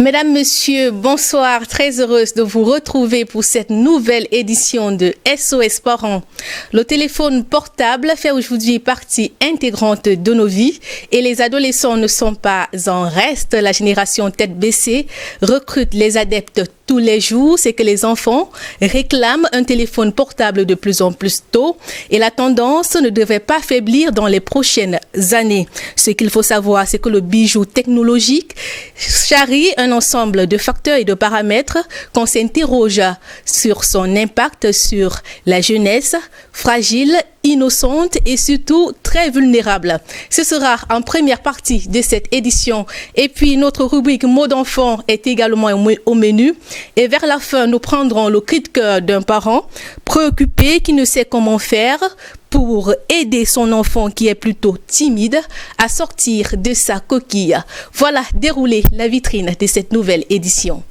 Mesdames, Messieurs, bonsoir. Très heureuse de vous retrouver pour cette nouvelle édition de SOS Parents. Le téléphone portable fait aujourd'hui partie intégrante de nos vies et les adolescents ne sont pas en reste. La génération tête baissée recrute les adeptes tous les jours. C'est que les enfants réclament un téléphone portable de plus en plus tôt et la tendance ne devrait pas faiblir dans les prochaines années. Ce qu'il faut savoir, c'est que le bijou technologique charrie un ensemble de facteurs et de paramètres qu'on s'interroge sur son impact sur la jeunesse fragile, innocente et surtout très vulnérable. Ce sera en première partie de cette édition. Et puis notre rubrique mots d'enfant est également au menu. Et vers la fin, nous prendrons le cri de cœur d'un parent préoccupé qui ne sait comment faire pour aider son enfant qui est plutôt timide à sortir de sa coquille. Voilà dérouler la vitrine de cette nouvelle édition.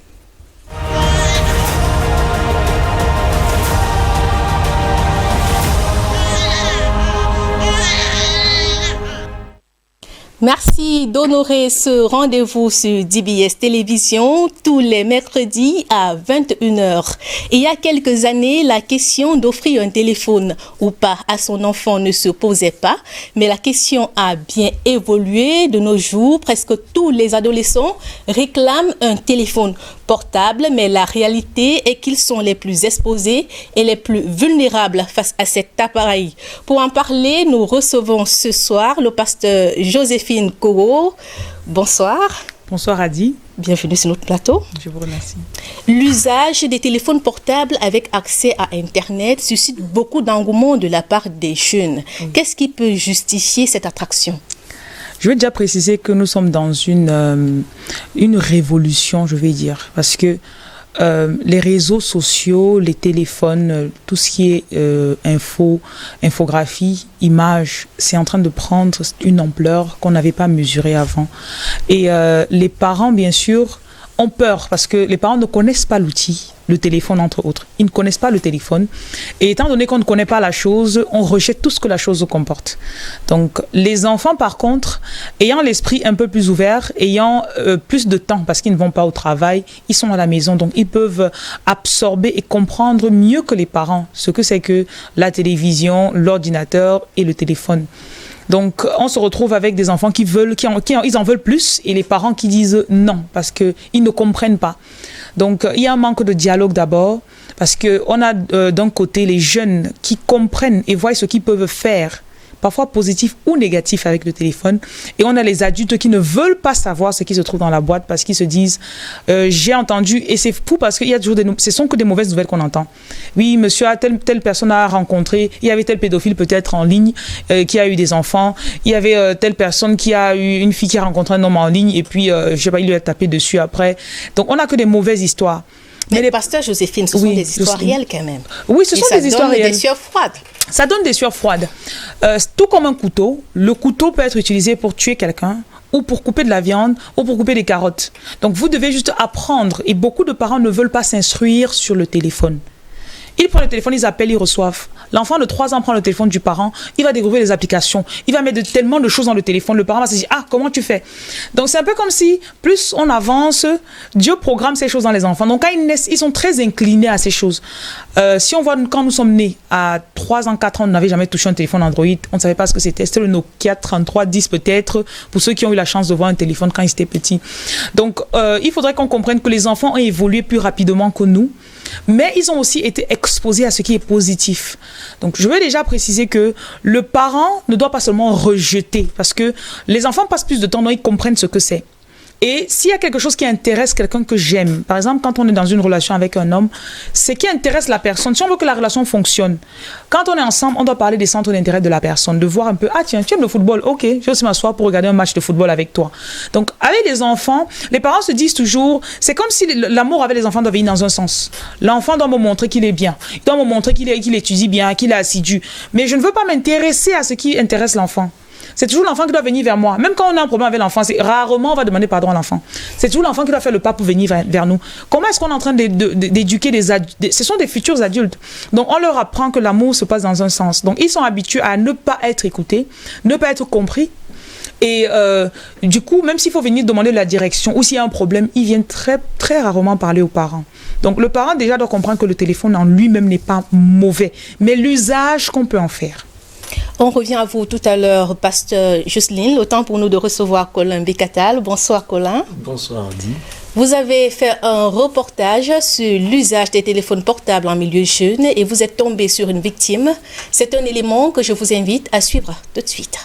Merci d'honorer ce rendez-vous sur DBS Télévision tous les mercredis à 21h. Il y a quelques années, la question d'offrir un téléphone ou pas à son enfant ne se posait pas, mais la question a bien évolué. De nos jours, presque tous les adolescents réclament un téléphone portable, mais la réalité est qu'ils sont les plus exposés et les plus vulnérables face à cet appareil. Pour en parler, nous recevons ce soir le pasteur Joséphine Koro. Bonsoir. Bonsoir Adi. Bienvenue sur notre plateau. Je vous remercie. L'usage des téléphones portables avec accès à Internet suscite beaucoup d'engouement de la part des jeunes. Oui. Qu'est-ce qui peut justifier cette attraction ? Je veux déjà préciser que nous sommes dans une révolution, je vais dire, parce que les réseaux sociaux, les téléphones, tout ce qui est infographie, images, c'est en train de prendre une ampleur qu'on n'avait pas mesurée avant. Et les parents, bien sûr, ont peur parce que les parents ne connaissent pas l'outil, le téléphone entre autres. Ils ne connaissent pas le téléphone. Et étant donné qu'on ne connaît pas la chose, on rejette tout ce que la chose comporte. Donc les enfants, par contre, ayant l'esprit un peu plus ouvert, ayant plus de temps parce qu'ils ne vont pas au travail, ils sont à la maison. Donc ils peuvent absorber et comprendre mieux que les parents ce que c'est que la télévision, l'ordinateur et le téléphone. Donc, on se retrouve avec des enfants ils en veulent plus et les parents qui disent non parce qu'ils ne comprennent pas. Donc, il y a un manque de dialogue d'abord parce qu'on a d'un côté les jeunes qui comprennent et voient ce qu'ils peuvent faire, parfois positif ou négatif avec le téléphone. Et on a les adultes qui ne veulent pas savoir ce qui se trouve dans la boîte parce qu'ils se disent j'ai entendu, et c'est fou parce qu'il y a toujours ce sont que des mauvaises nouvelles qu'on entend. Oui, monsieur a telle personne a rencontré, il y avait tel pédophile peut-être en ligne qui a eu des enfants, il y avait telle personne qui a eu une fille qui a rencontré un homme en ligne et puis je sais pas, il lui a tapé dessus après. Donc on n'a que des mauvaises histoires. Mais les pasteurs Joséphine, ce sont des histoires réelles quand même. Oui, ce sont des histoires réelles. Ça donne des sueurs froides. Ça donne des sueurs froides. Tout comme un couteau, le couteau peut être utilisé pour tuer quelqu'un ou pour couper de la viande ou pour couper des carottes. Donc vous devez juste apprendre. Et beaucoup de parents ne veulent pas s'instruire sur le téléphone. Ils prennent le téléphone, ils appellent, ils reçoivent. L'enfant de 3 ans prend le téléphone du parent, il va découvrir les applications, il va mettre tellement de choses dans le téléphone, le parent va se dire « Ah, comment tu fais ?» Donc c'est un peu comme si, plus on avance, Dieu programme ces choses dans les enfants. Donc quand ils naissent, ils sont très inclinés à ces choses. Si on voit quand nous sommes nés, à 3 ans, 4 ans, on n'avait jamais touché un téléphone Android, on ne savait pas ce que c'était. C'était le Nokia 3310 peut-être, pour ceux qui ont eu la chance de voir un téléphone quand ils étaient petits. Donc il faudrait qu'on comprenne que les enfants ont évolué plus rapidement que nous. Mais ils ont aussi été exposés à ce qui est positif. Donc, je veux déjà préciser que le parent ne doit pas seulement rejeter, parce que les enfants passent plus de temps, donc ils comprennent ce que c'est. Et s'il y a quelque chose qui intéresse quelqu'un que j'aime, par exemple, quand on est dans une relation avec un homme, ce qui intéresse la personne, si on veut que la relation fonctionne, quand on est ensemble, on doit parler des centres d'intérêt de la personne, de voir un peu, ah tiens, tu aimes le football, ok, je vais aussi m'asseoir pour regarder un match de football avec toi. Donc, avec les enfants, les parents se disent toujours, c'est comme si l'amour avec les enfants doit venir dans un sens. L'enfant doit me montrer qu'il est bien, il doit me montrer qu'il étudie bien, qu'il est assidu, mais je ne veux pas m'intéresser à ce qui intéresse l'enfant. C'est toujours l'enfant qui doit venir vers moi. Même quand on a un problème avec l'enfant, rarement on va demander pardon à l'enfant. C'est toujours l'enfant qui doit faire le pas pour venir vers nous. Comment est-ce qu'on est en train d'éduquer des adultes? Ce sont des futurs adultes. Donc on leur apprend que l'amour se passe dans un sens. Donc ils sont habitués à ne pas être écoutés, ne pas être compris. Et du coup, même s'il faut venir demander la direction ou s'il y a un problème, ils viennent très, très rarement parler aux parents. Donc le parent déjà doit comprendre que le téléphone en lui-même n'est pas mauvais, mais l'usage qu'on peut en faire. On revient à vous tout à l'heure, pasteur Jocelyne. Le temps pour nous de recevoir Colin Bécatal. Bonsoir Colin. Bonsoir Adi. Vous avez fait un reportage sur l'usage des téléphones portables en milieu jeune et vous êtes tombé sur une victime. C'est un élément que je vous invite à suivre tout de suite.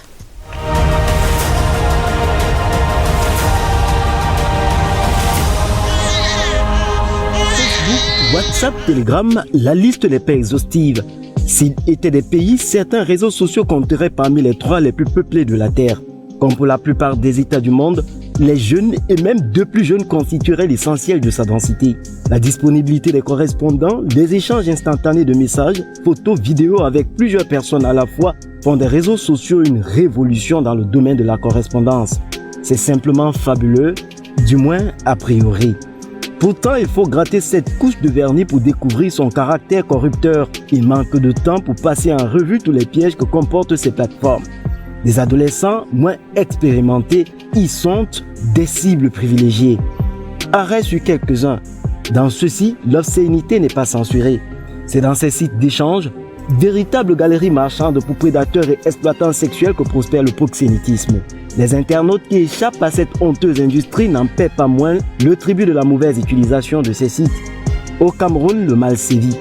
Facebook, WhatsApp, Telegram, la liste n'est pas exhaustive. S'il était des pays, certains réseaux sociaux compteraient parmi les 3 les plus peuplés de la Terre. Comme pour la plupart des États du monde, les jeunes et même de plus jeunes constitueraient l'essentiel de sa densité. La disponibilité des correspondants, des échanges instantanés de messages, photos, vidéos avec plusieurs personnes à la fois font des réseaux sociaux une révolution dans le domaine de la correspondance. C'est simplement fabuleux, du moins a priori. Pourtant, il faut gratter cette couche de vernis pour découvrir son caractère corrupteur. Il manque de temps pour passer en revue tous les pièges que comportent ces plateformes. Des adolescents moins expérimentés y sont des cibles privilégiées. Arrêt sur quelques-uns. Dans ceux-ci, l'obscénité n'est pas censurée. C'est dans ces sites d'échange, véritables galeries marchandes pour prédateurs et exploitants sexuels que prospère le proxénétisme. Les internautes qui échappent à cette honteuse industrie n'en paient pas moins le tribut de la mauvaise utilisation de ces sites. Au Cameroun, le mal sévit.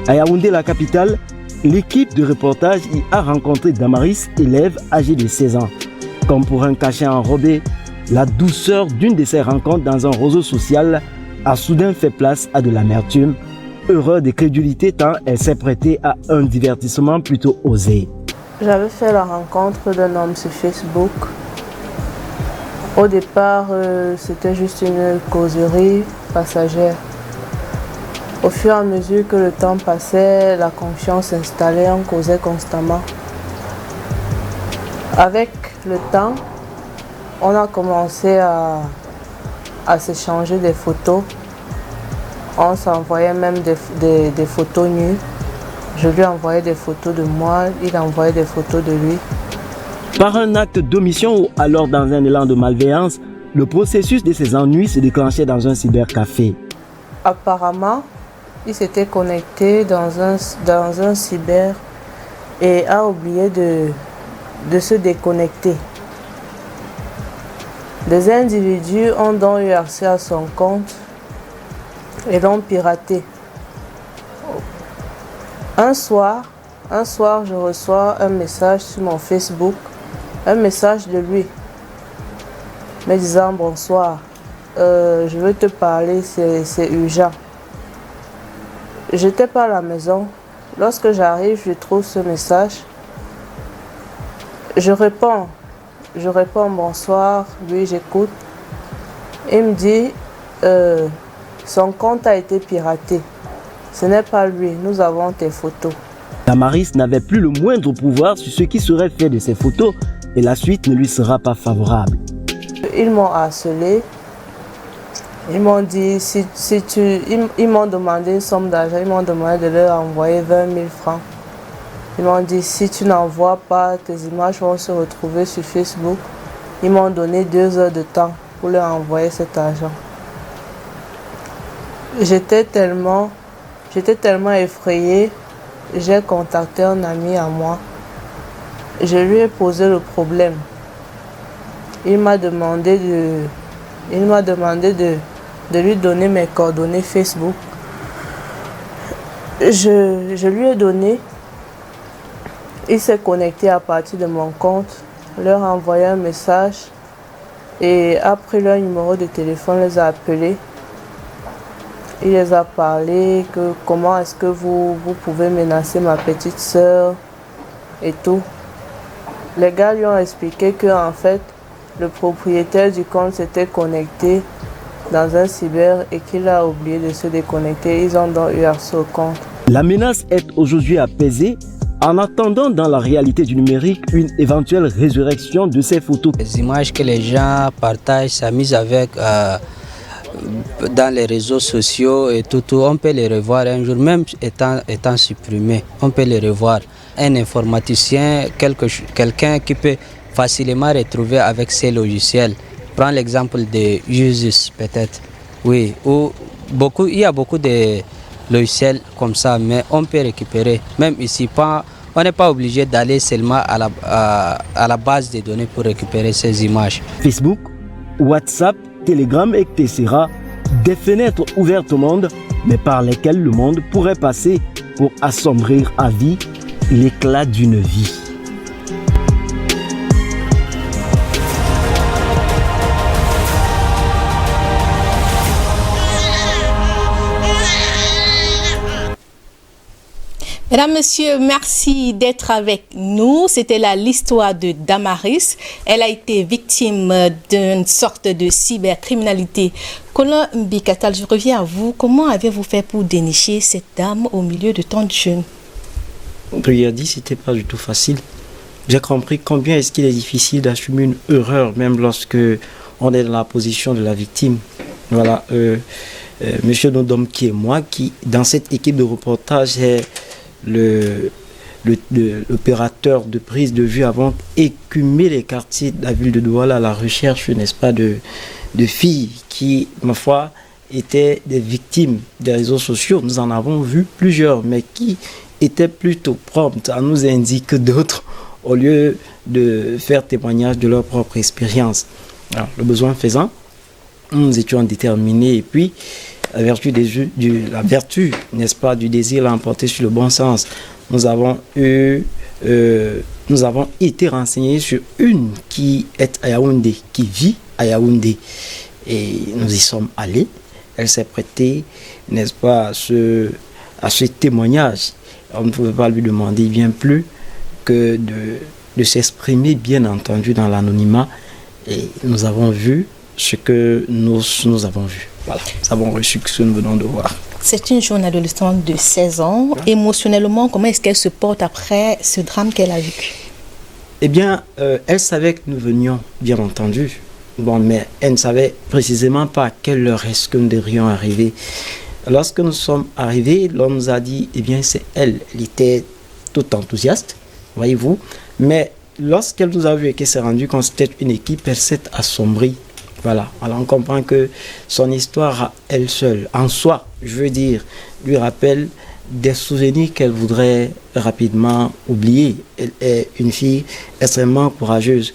À Yaoundé, la capitale, l'équipe de reportage y a rencontré Damaris, élève âgée de 16 ans. Comme pour un cachet enrobé, la douceur d'une de ces rencontres dans un réseau social a soudain fait place à de l'amertume, heureux de crédulité tant elle s'est prêtée à un divertissement plutôt osé. J'avais fait la rencontre d'un homme sur Facebook. Au départ, c'était juste une causerie passagère. Au fur et à mesure que le temps passait, la confiance s'installait, on causait constamment. Avec le temps, on a commencé à s'échanger des photos. On s'envoyait même des photos nues. Je lui envoyais des photos de moi, il envoyait des photos de lui. Par un acte d'omission ou alors dans un élan de malveillance, le processus de ces ennuis se déclenchait dans un cybercafé. Apparemment, il s'était connecté dans un cyber et a oublié de se déconnecter. Des individus ont donc eu accès à son compte et l'ont piraté. Un soir, je reçois un message sur mon Facebook, un message de lui, me disant bonsoir, je veux te parler, c'est urgent. J'étais pas à la maison. Lorsque j'arrive, je trouve ce message. Je réponds bonsoir, oui j'écoute. Il me dit, son compte a été piraté. Ce n'est pas lui, nous avons tes photos. Damaris n'avait plus le moindre pouvoir sur ce qui serait fait de ces photos et la suite ne lui sera pas favorable. Ils m'ont harcelé. Ils m'ont dit, ils m'ont demandé une somme d'argent, ils m'ont demandé de leur envoyer 20 000 francs. Ils m'ont dit, si tu n'envoies pas, tes images vont se retrouver sur Facebook. Ils m'ont donné 2 heures de temps pour leur envoyer cet argent. J'étais tellement effrayée, j'ai contacté un ami à moi. Je lui ai posé le problème. Il m'a demandé de lui donner mes coordonnées Facebook. Je lui ai donné. Il s'est connecté à partir de mon compte, leur a envoyé un message et a pris leur numéro de téléphone, les a appelés. Il les a parlé que comment est-ce que vous pouvez menacer ma petite sœur et tout. Les gars lui ont expliqué que en fait le propriétaire du compte s'était connecté dans un cyber et qu'il a oublié de se déconnecter. Ils ont donc eu accès au compte. La menace est aujourd'hui apaisée en attendant dans la réalité du numérique une éventuelle résurrection de ces photos. Les images que les gens partagent, s'amusent avec dans les réseaux sociaux et tout, on peut les revoir un jour, même étant supprimés, on peut les revoir. Un informaticien, quelqu'un qui peut facilement retrouver avec ces logiciels. Prends l'exemple de Usus peut-être. Oui, il y a beaucoup de logiciels comme ça, mais on peut récupérer. Même ici, on n'est pas obligé d'aller seulement à la base des données pour récupérer ces images. Facebook, WhatsApp, Telegram, etc. Des fenêtres ouvertes au monde, mais par lesquelles le monde pourrait passer pour assombrir à vie l'éclat d'une vie. Mesdames, Messieurs, merci d'être avec nous. C'était là l'histoire de Damaris. Elle a été victime d'une sorte de cybercriminalité. Colin Mbikatal, je reviens à vous. Comment avez-vous fait pour dénicher cette dame au milieu de tant de jeunes? Brigadier, c'était pas du tout facile. J'ai compris combien est-ce qu'il est difficile d'assumer une erreur, même lorsque on est dans la position de la victime. Voilà, Monsieur Nodom qui est moi, qui dans cette équipe de reportage est l'opérateur de prise de vue avant écumer les quartiers de la ville de Douala à la recherche, n'est-ce pas, de filles qui, ma foi, étaient des victimes des réseaux sociaux. Nous en avons vu plusieurs, mais qui étaient plutôt promptes à nous indiquer d'autres au lieu de faire témoignage de leur propre expérience. Alors, le besoin faisant, nous étions déterminés et puis la vertu, n'est-ce pas, du désir l'a emporté sur le bon sens. Nous avons été renseignés sur une qui est à Yaoundé, qui vit à Yaoundé. Et nous y sommes allés. Elle s'est prêtée, n'est-ce pas, à ce témoignage. On ne pouvait pas lui demander bien plus que de s'exprimer, bien entendu, dans l'anonymat. Et nous avons vu ce que nous avons vu. Voilà, nous avons reçu ce que nous venons de voir. C'est une jeune adolescente de 16 ans. Émotionnellement, comment est-ce qu'elle se porte après ce drame qu'elle a vécu? Eh bien, elle savait que nous venions, bien entendu. Bon, mais elle ne savait précisément pas à quelle heure est-ce que nous devrions arriver. Lorsque nous sommes arrivés, l'on nous a dit, eh bien, c'est elle. Elle était toute enthousiaste, voyez-vous. Mais lorsqu'elle nous a vu et qu'elle s'est rendue compte que c'était une équipe, elle s'est assombrie. Voilà, alors on comprend que son histoire à elle seule, en soi, je veux dire, lui rappelle des souvenirs qu'elle voudrait rapidement oublier. Elle est une fille extrêmement courageuse.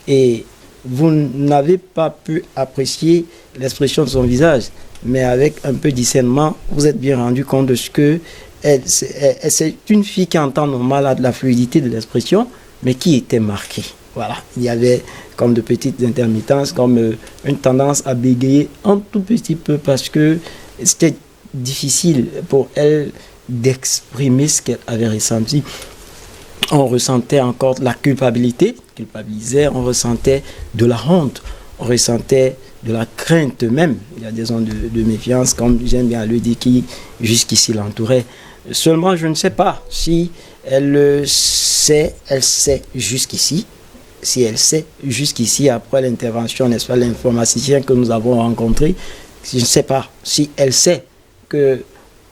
Et vous n'avez pas pu apprécier l'expression de son visage, mais avec un peu de discernement, vous êtes bien rendu compte de ce que c'est une fille qui en temps normal a de la fluidité de l'expression, mais qui était marquée. Voilà, il y avait comme de petites intermittences, comme une tendance à bégayer un tout petit peu parce que c'était difficile pour elle d'exprimer ce qu'elle avait ressenti. On ressentait encore la culpabilité, on ressentait de la honte, on ressentait de la crainte même. Il y a des ondes de méfiance, comme j'aime bien le dire, qui jusqu'ici l'entouraient. Seulement, je ne sais pas si elle sait jusqu'ici. Si elle sait jusqu'ici, après l'intervention, n'est-ce pas, l'informaticien que nous avons rencontré, je ne sais pas si elle sait que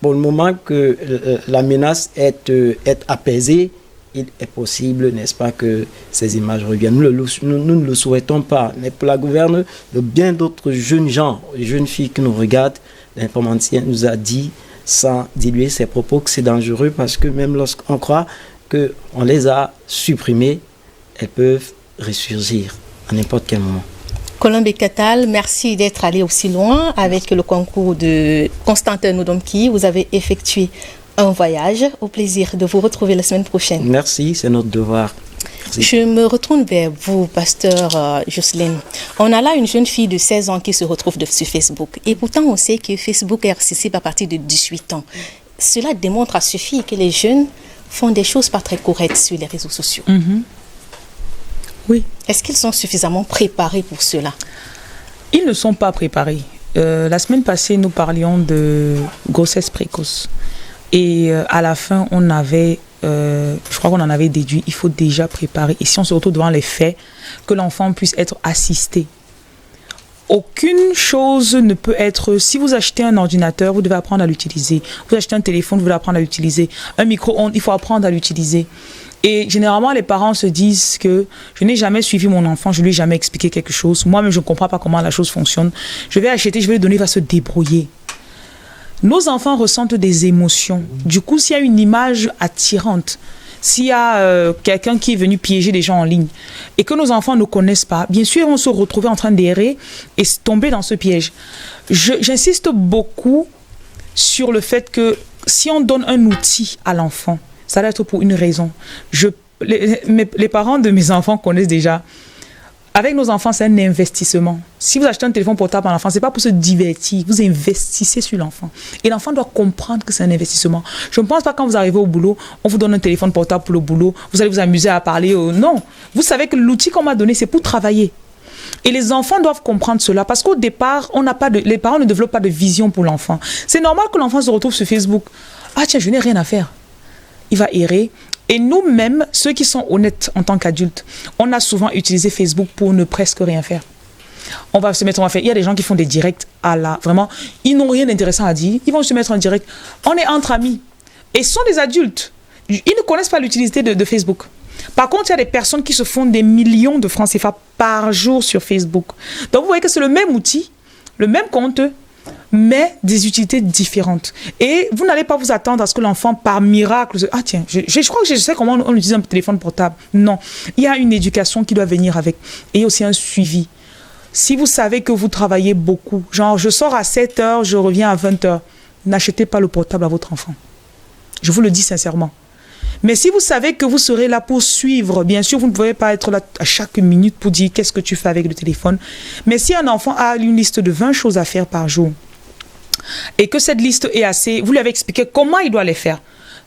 pour le moment que la menace est apaisée, il est possible, n'est-ce pas, que ces images reviennent. Nous ne le souhaitons pas, mais pour la gouverne de bien d'autres jeunes gens, jeunes filles qui nous regardent, l'informaticien nous a dit, sans diluer ses propos, que c'est dangereux parce que même lorsqu'on croit qu'on les a supprimées, elles peuvent ressurgir à n'importe quel moment. Colin Mbikatal, merci d'être allé aussi loin avec le concours de Constantin Nodomki. Vous avez effectué un voyage. Au plaisir de vous retrouver la semaine prochaine. Merci, c'est notre devoir. Merci. Je me retourne vers vous, pasteur Jocelyne. On a là une jeune fille de 16 ans qui se retrouve sur Facebook. Et pourtant, on sait que Facebook est accessible à partir de 18 ans. Cela démontre à ce fille que les jeunes font des choses pas très correctes sur les réseaux sociaux. Oui. Est-ce qu'ils sont suffisamment préparés pour cela? Ils ne sont pas préparés. La semaine passée, nous parlions de grossesse précoce. Et à la fin, on avait, je crois qu'on en avait déduit, il faut déjà préparer. Et si on se retrouve devant les faits, que l'enfant puisse être assisté. Aucune chose ne peut être... Si vous achetez un ordinateur, vous devez apprendre à l'utiliser. Vous achetez un téléphone, vous devez apprendre à l'utiliser. Un micro-ondes, il faut apprendre à l'utiliser. Et généralement, les parents se disent que je n'ai jamais suivi mon enfant, je ne lui ai jamais expliqué quelque chose. Moi-même, je ne comprends pas comment la chose fonctionne. Je vais acheter, je vais lui donner, il va se débrouiller. Nos enfants ressentent des émotions. Du coup, s'il y a une image attirante, s'il y a quelqu'un qui est venu piéger des gens en ligne et que nos enfants ne connaissent pas, bien sûr, ils vont se retrouver en train d'errer et tomber dans ce piège. J'insiste beaucoup sur le fait que si on donne un outil à l'enfant, ça doit être pour une raison. Les parents de mes enfants connaissent déjà. Avec nos enfants, c'est un investissement. Si vous achetez un téléphone portable à l'enfant, ce n'est pas pour se divertir. Vous investissez sur l'enfant. Et l'enfant doit comprendre que c'est un investissement. Je ne pense pas quand vous arrivez au boulot, on vous donne un téléphone portable pour le boulot, vous allez vous amuser à parler. Non. Vous savez que l'outil qu'on m'a donné, c'est pour travailler. Et les enfants doivent comprendre cela parce qu'au départ, les parents ne développent pas de vision pour l'enfant. C'est normal que l'enfant se retrouve sur Facebook. Ah tiens, je n'ai rien à faire. Il va errer. Et nous-mêmes, ceux qui sont honnêtes en tant qu'adultes, on a souvent utilisé Facebook pour ne presque rien faire. On va faire. Il y a des gens qui font des directs vraiment, ils n'ont rien d'intéressant à dire. Ils vont se mettre en direct. On est entre amis. Et ce sont des adultes. Ils ne connaissent pas l'utilité de Facebook. Par contre, il y a des personnes qui se font des millions de francs CFA par jour sur Facebook. Donc, vous voyez que c'est le même outil, le même compte, mais des utilités différentes. Et vous n'allez pas vous attendre à ce que l'enfant, par miracle, ah tiens, je crois que je sais comment on utilise un téléphone portable. Non, il y a une éducation qui doit venir avec. Et aussi un suivi. Si vous savez que vous travaillez beaucoup, genre je sors à 7 h, je reviens à 20 h, n'achetez pas le portable à votre enfant. Je vous le dis sincèrement. Mais si vous savez que vous serez là pour suivre, bien sûr, vous ne pouvez pas être là à chaque minute pour dire qu'est-ce que tu fais avec le téléphone. Mais si un enfant a une liste de 20 choses à faire par jour et que cette liste est assez... Vous lui avez expliqué comment il doit les faire.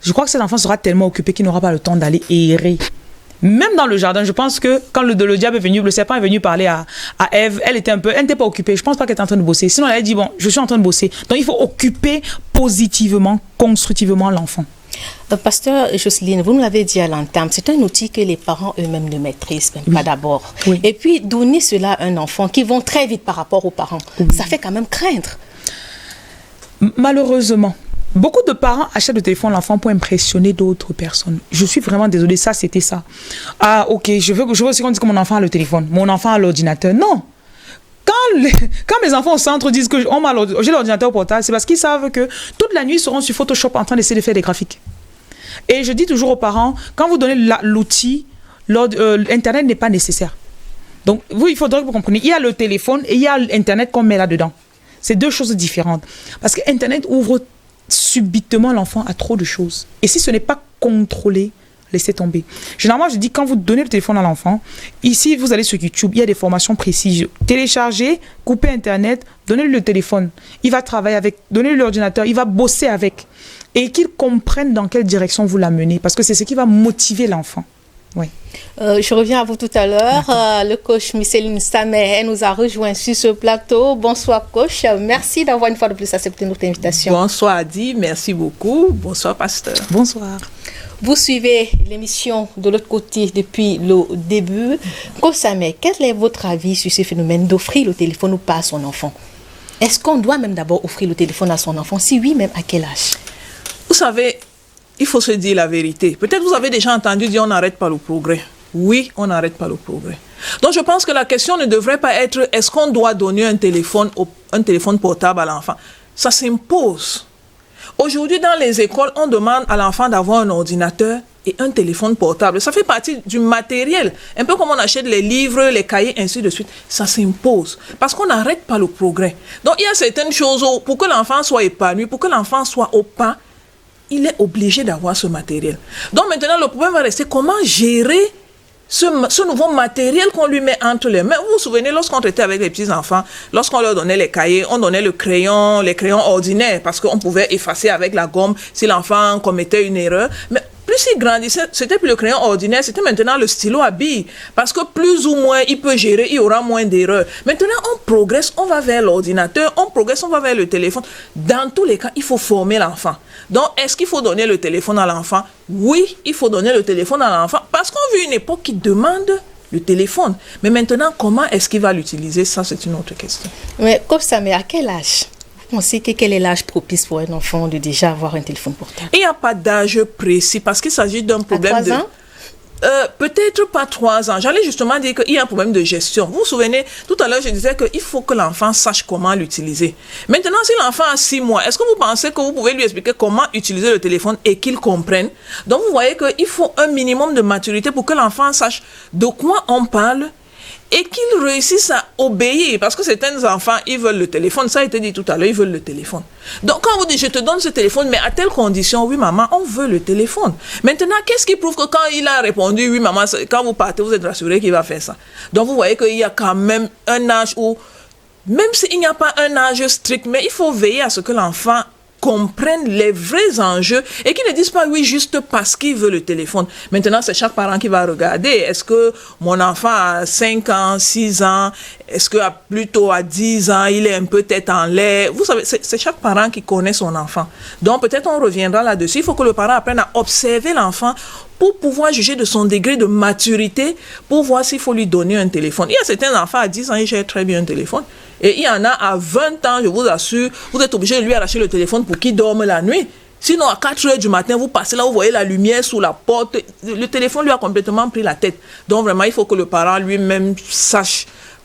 Je crois que cet enfant sera tellement occupé qu'il n'aura pas le temps d'aller errer. Même dans le jardin, je pense que quand le diable est venu, le serpent est venu parler à Ève, elle n'était pas occupée. Je ne pense pas qu'elle était en train de bosser. Sinon, elle a dit, bon, je suis en train de bosser. Donc, il faut occuper positivement, constructivement l'enfant. Pasteur Jocelyne, vous nous l'avez dit à l'entame, c'est un outil que les parents eux-mêmes ne maîtrisent même pas d'abord. Oui. Et puis, donner cela à un enfant qui vont très vite par rapport aux parents, ça fait quand même craindre. Malheureusement, beaucoup de parents achètent le téléphone à l'enfant pour impressionner d'autres personnes. Je suis vraiment désolée, ça, c'était ça. Ah, ok, je veux aussi qu'on dise que mon enfant a le téléphone, mon enfant a l'ordinateur. Non! Quand mes enfants au centre disent que j'ai l'ordinateur portable, c'est parce qu'ils savent que toute la nuit, ils seront sur Photoshop en train d'essayer de faire des graphiques. Et je dis toujours aux parents, quand vous donnez l'outil, Internet n'est pas nécessaire. Donc, il faudrait que vous compreniez, il y a le téléphone et il y a l'Internet qu'on met là-dedans. C'est deux choses différentes. Parce que Internet ouvre subitement l'enfant à trop de choses. Et si ce n'est pas contrôlé, laissez tomber. Généralement, je dis, quand vous donnez le téléphone à l'enfant, ici, vous allez sur YouTube, il y a des formations précises. Téléchargez, coupez Internet, donnez-lui le téléphone. Il va travailler avec, donnez-lui l'ordinateur, il va bosser avec. Et qu'il comprenne dans quelle direction vous l'amenez. Parce que c'est ce qui va motiver l'enfant. Oui. Je reviens à vous tout à l'heure. Le coach Micheline Samet, elle nous a rejoint sur ce plateau. Bonsoir coach. Merci d'avoir une fois de plus accepté notre invitation. Bonsoir Adi, merci beaucoup. Bonsoir pasteur. Bonsoir. Vous suivez l'émission de l'autre côté depuis le début. Coach Samet, quel est votre avis sur ce phénomène d'offrir le téléphone ou pas à son enfant? Est-ce qu'on doit même d'abord offrir le téléphone à son enfant? Si oui, même à quel âge? Vous savez, il faut se dire la vérité. Peut-être vous avez déjà entendu dire on n'arrête pas le progrès. Oui, on n'arrête pas le progrès. Donc je pense que la question ne devrait pas être est-ce qu'on doit donner un téléphone portable à l'enfant? Ça s'impose. Aujourd'hui, dans les écoles, on demande à l'enfant d'avoir un ordinateur et un téléphone portable. Ça fait partie du matériel. Un peu comme on achète les livres, les cahiers, ainsi de suite. Ça s'impose. Parce qu'on n'arrête pas le progrès. Donc il y a certaines choses où, pour que l'enfant soit épanoui, pour que l'enfant soit au pas, il est obligé d'avoir ce matériel. Donc maintenant, le problème va rester comment gérer ce nouveau matériel qu'on lui met entre les mains. Vous vous souvenez, lorsqu'on traitait avec les petits-enfants, lorsqu'on leur donnait les cahiers, on donnait les crayons ordinaires, parce qu'on pouvait effacer avec la gomme si l'enfant commettait une erreur. Mais plus il grandissait, c'était plus le crayon ordinaire, c'était maintenant le stylo à billes. Parce que plus ou moins il peut gérer, il y aura moins d'erreurs. Maintenant, on progresse, on va vers l'ordinateur, on progresse, on va vers le téléphone. Dans tous les cas, il faut former l'enfant. Donc, est-ce qu'il faut donner le téléphone à l'enfant? Oui, il faut donner le téléphone à l'enfant parce qu'on vit une époque qui demande le téléphone. Mais maintenant, comment est-ce qu'il va l'utiliser? Ça, c'est une autre question. Mais comme ça, mais à quel âge? Vous pensez que quel est l'âge propice pour un enfant de déjà avoir un téléphone portable? Il n'y a pas d'âge précis parce qu'il s'agit d'un problème à 3 ans? peut-être pas 3 ans. J'allais justement dire qu'il y a un problème de gestion. Vous vous souvenez, tout à l'heure, je disais qu'il faut que l'enfant sache comment l'utiliser. Maintenant, si l'enfant a 6 mois, est-ce que vous pensez que vous pouvez lui expliquer comment utiliser le téléphone et qu'il comprenne? Donc, vous voyez qu'il faut un minimum de maturité pour que l'enfant sache de quoi on parle et qu'ils réussissent à obéir. Parce que certains enfants, ils veulent le téléphone. Ça a été dit tout à l'heure, ils veulent le téléphone. Donc, quand vous dites, je te donne ce téléphone, mais à telle condition, oui, maman, on veut le téléphone. Maintenant, qu'est-ce qui prouve que quand il a répondu, oui, maman, quand vous partez, vous êtes rassuré qu'il va faire ça? Donc, vous voyez qu'il y a quand même un âge où, même s'il n'y a pas un âge strict, mais il faut veiller à ce que l'enfant comprennent les vrais enjeux et qu'ils ne disent pas oui juste parce qu'il veut le téléphone. Maintenant, c'est chaque parent qui va regarder. Est-ce que mon enfant a 5 ans, 6 ans? Est-ce que plutôt à 10 ans, il est un peu tête en l'air? Vous savez, c'est chaque parent qui connaît son enfant. Donc, peut-être on reviendra là-dessus. Il faut que le parent apprenne à observer l'enfant pour pouvoir juger de son degré de maturité, pour voir s'il faut lui donner un téléphone. Il y a certains enfants à 10 ans, ils gèrent très bien un téléphone. Et il y en a à 20 ans, je vous assure, vous êtes obligé de lui arracher le téléphone pour qu'il dorme la nuit. Sinon, à 4 heures du matin, vous passez là, vous voyez la lumière sous la porte. Le téléphone lui a complètement pris la tête. Donc vraiment, il faut que le parent lui-même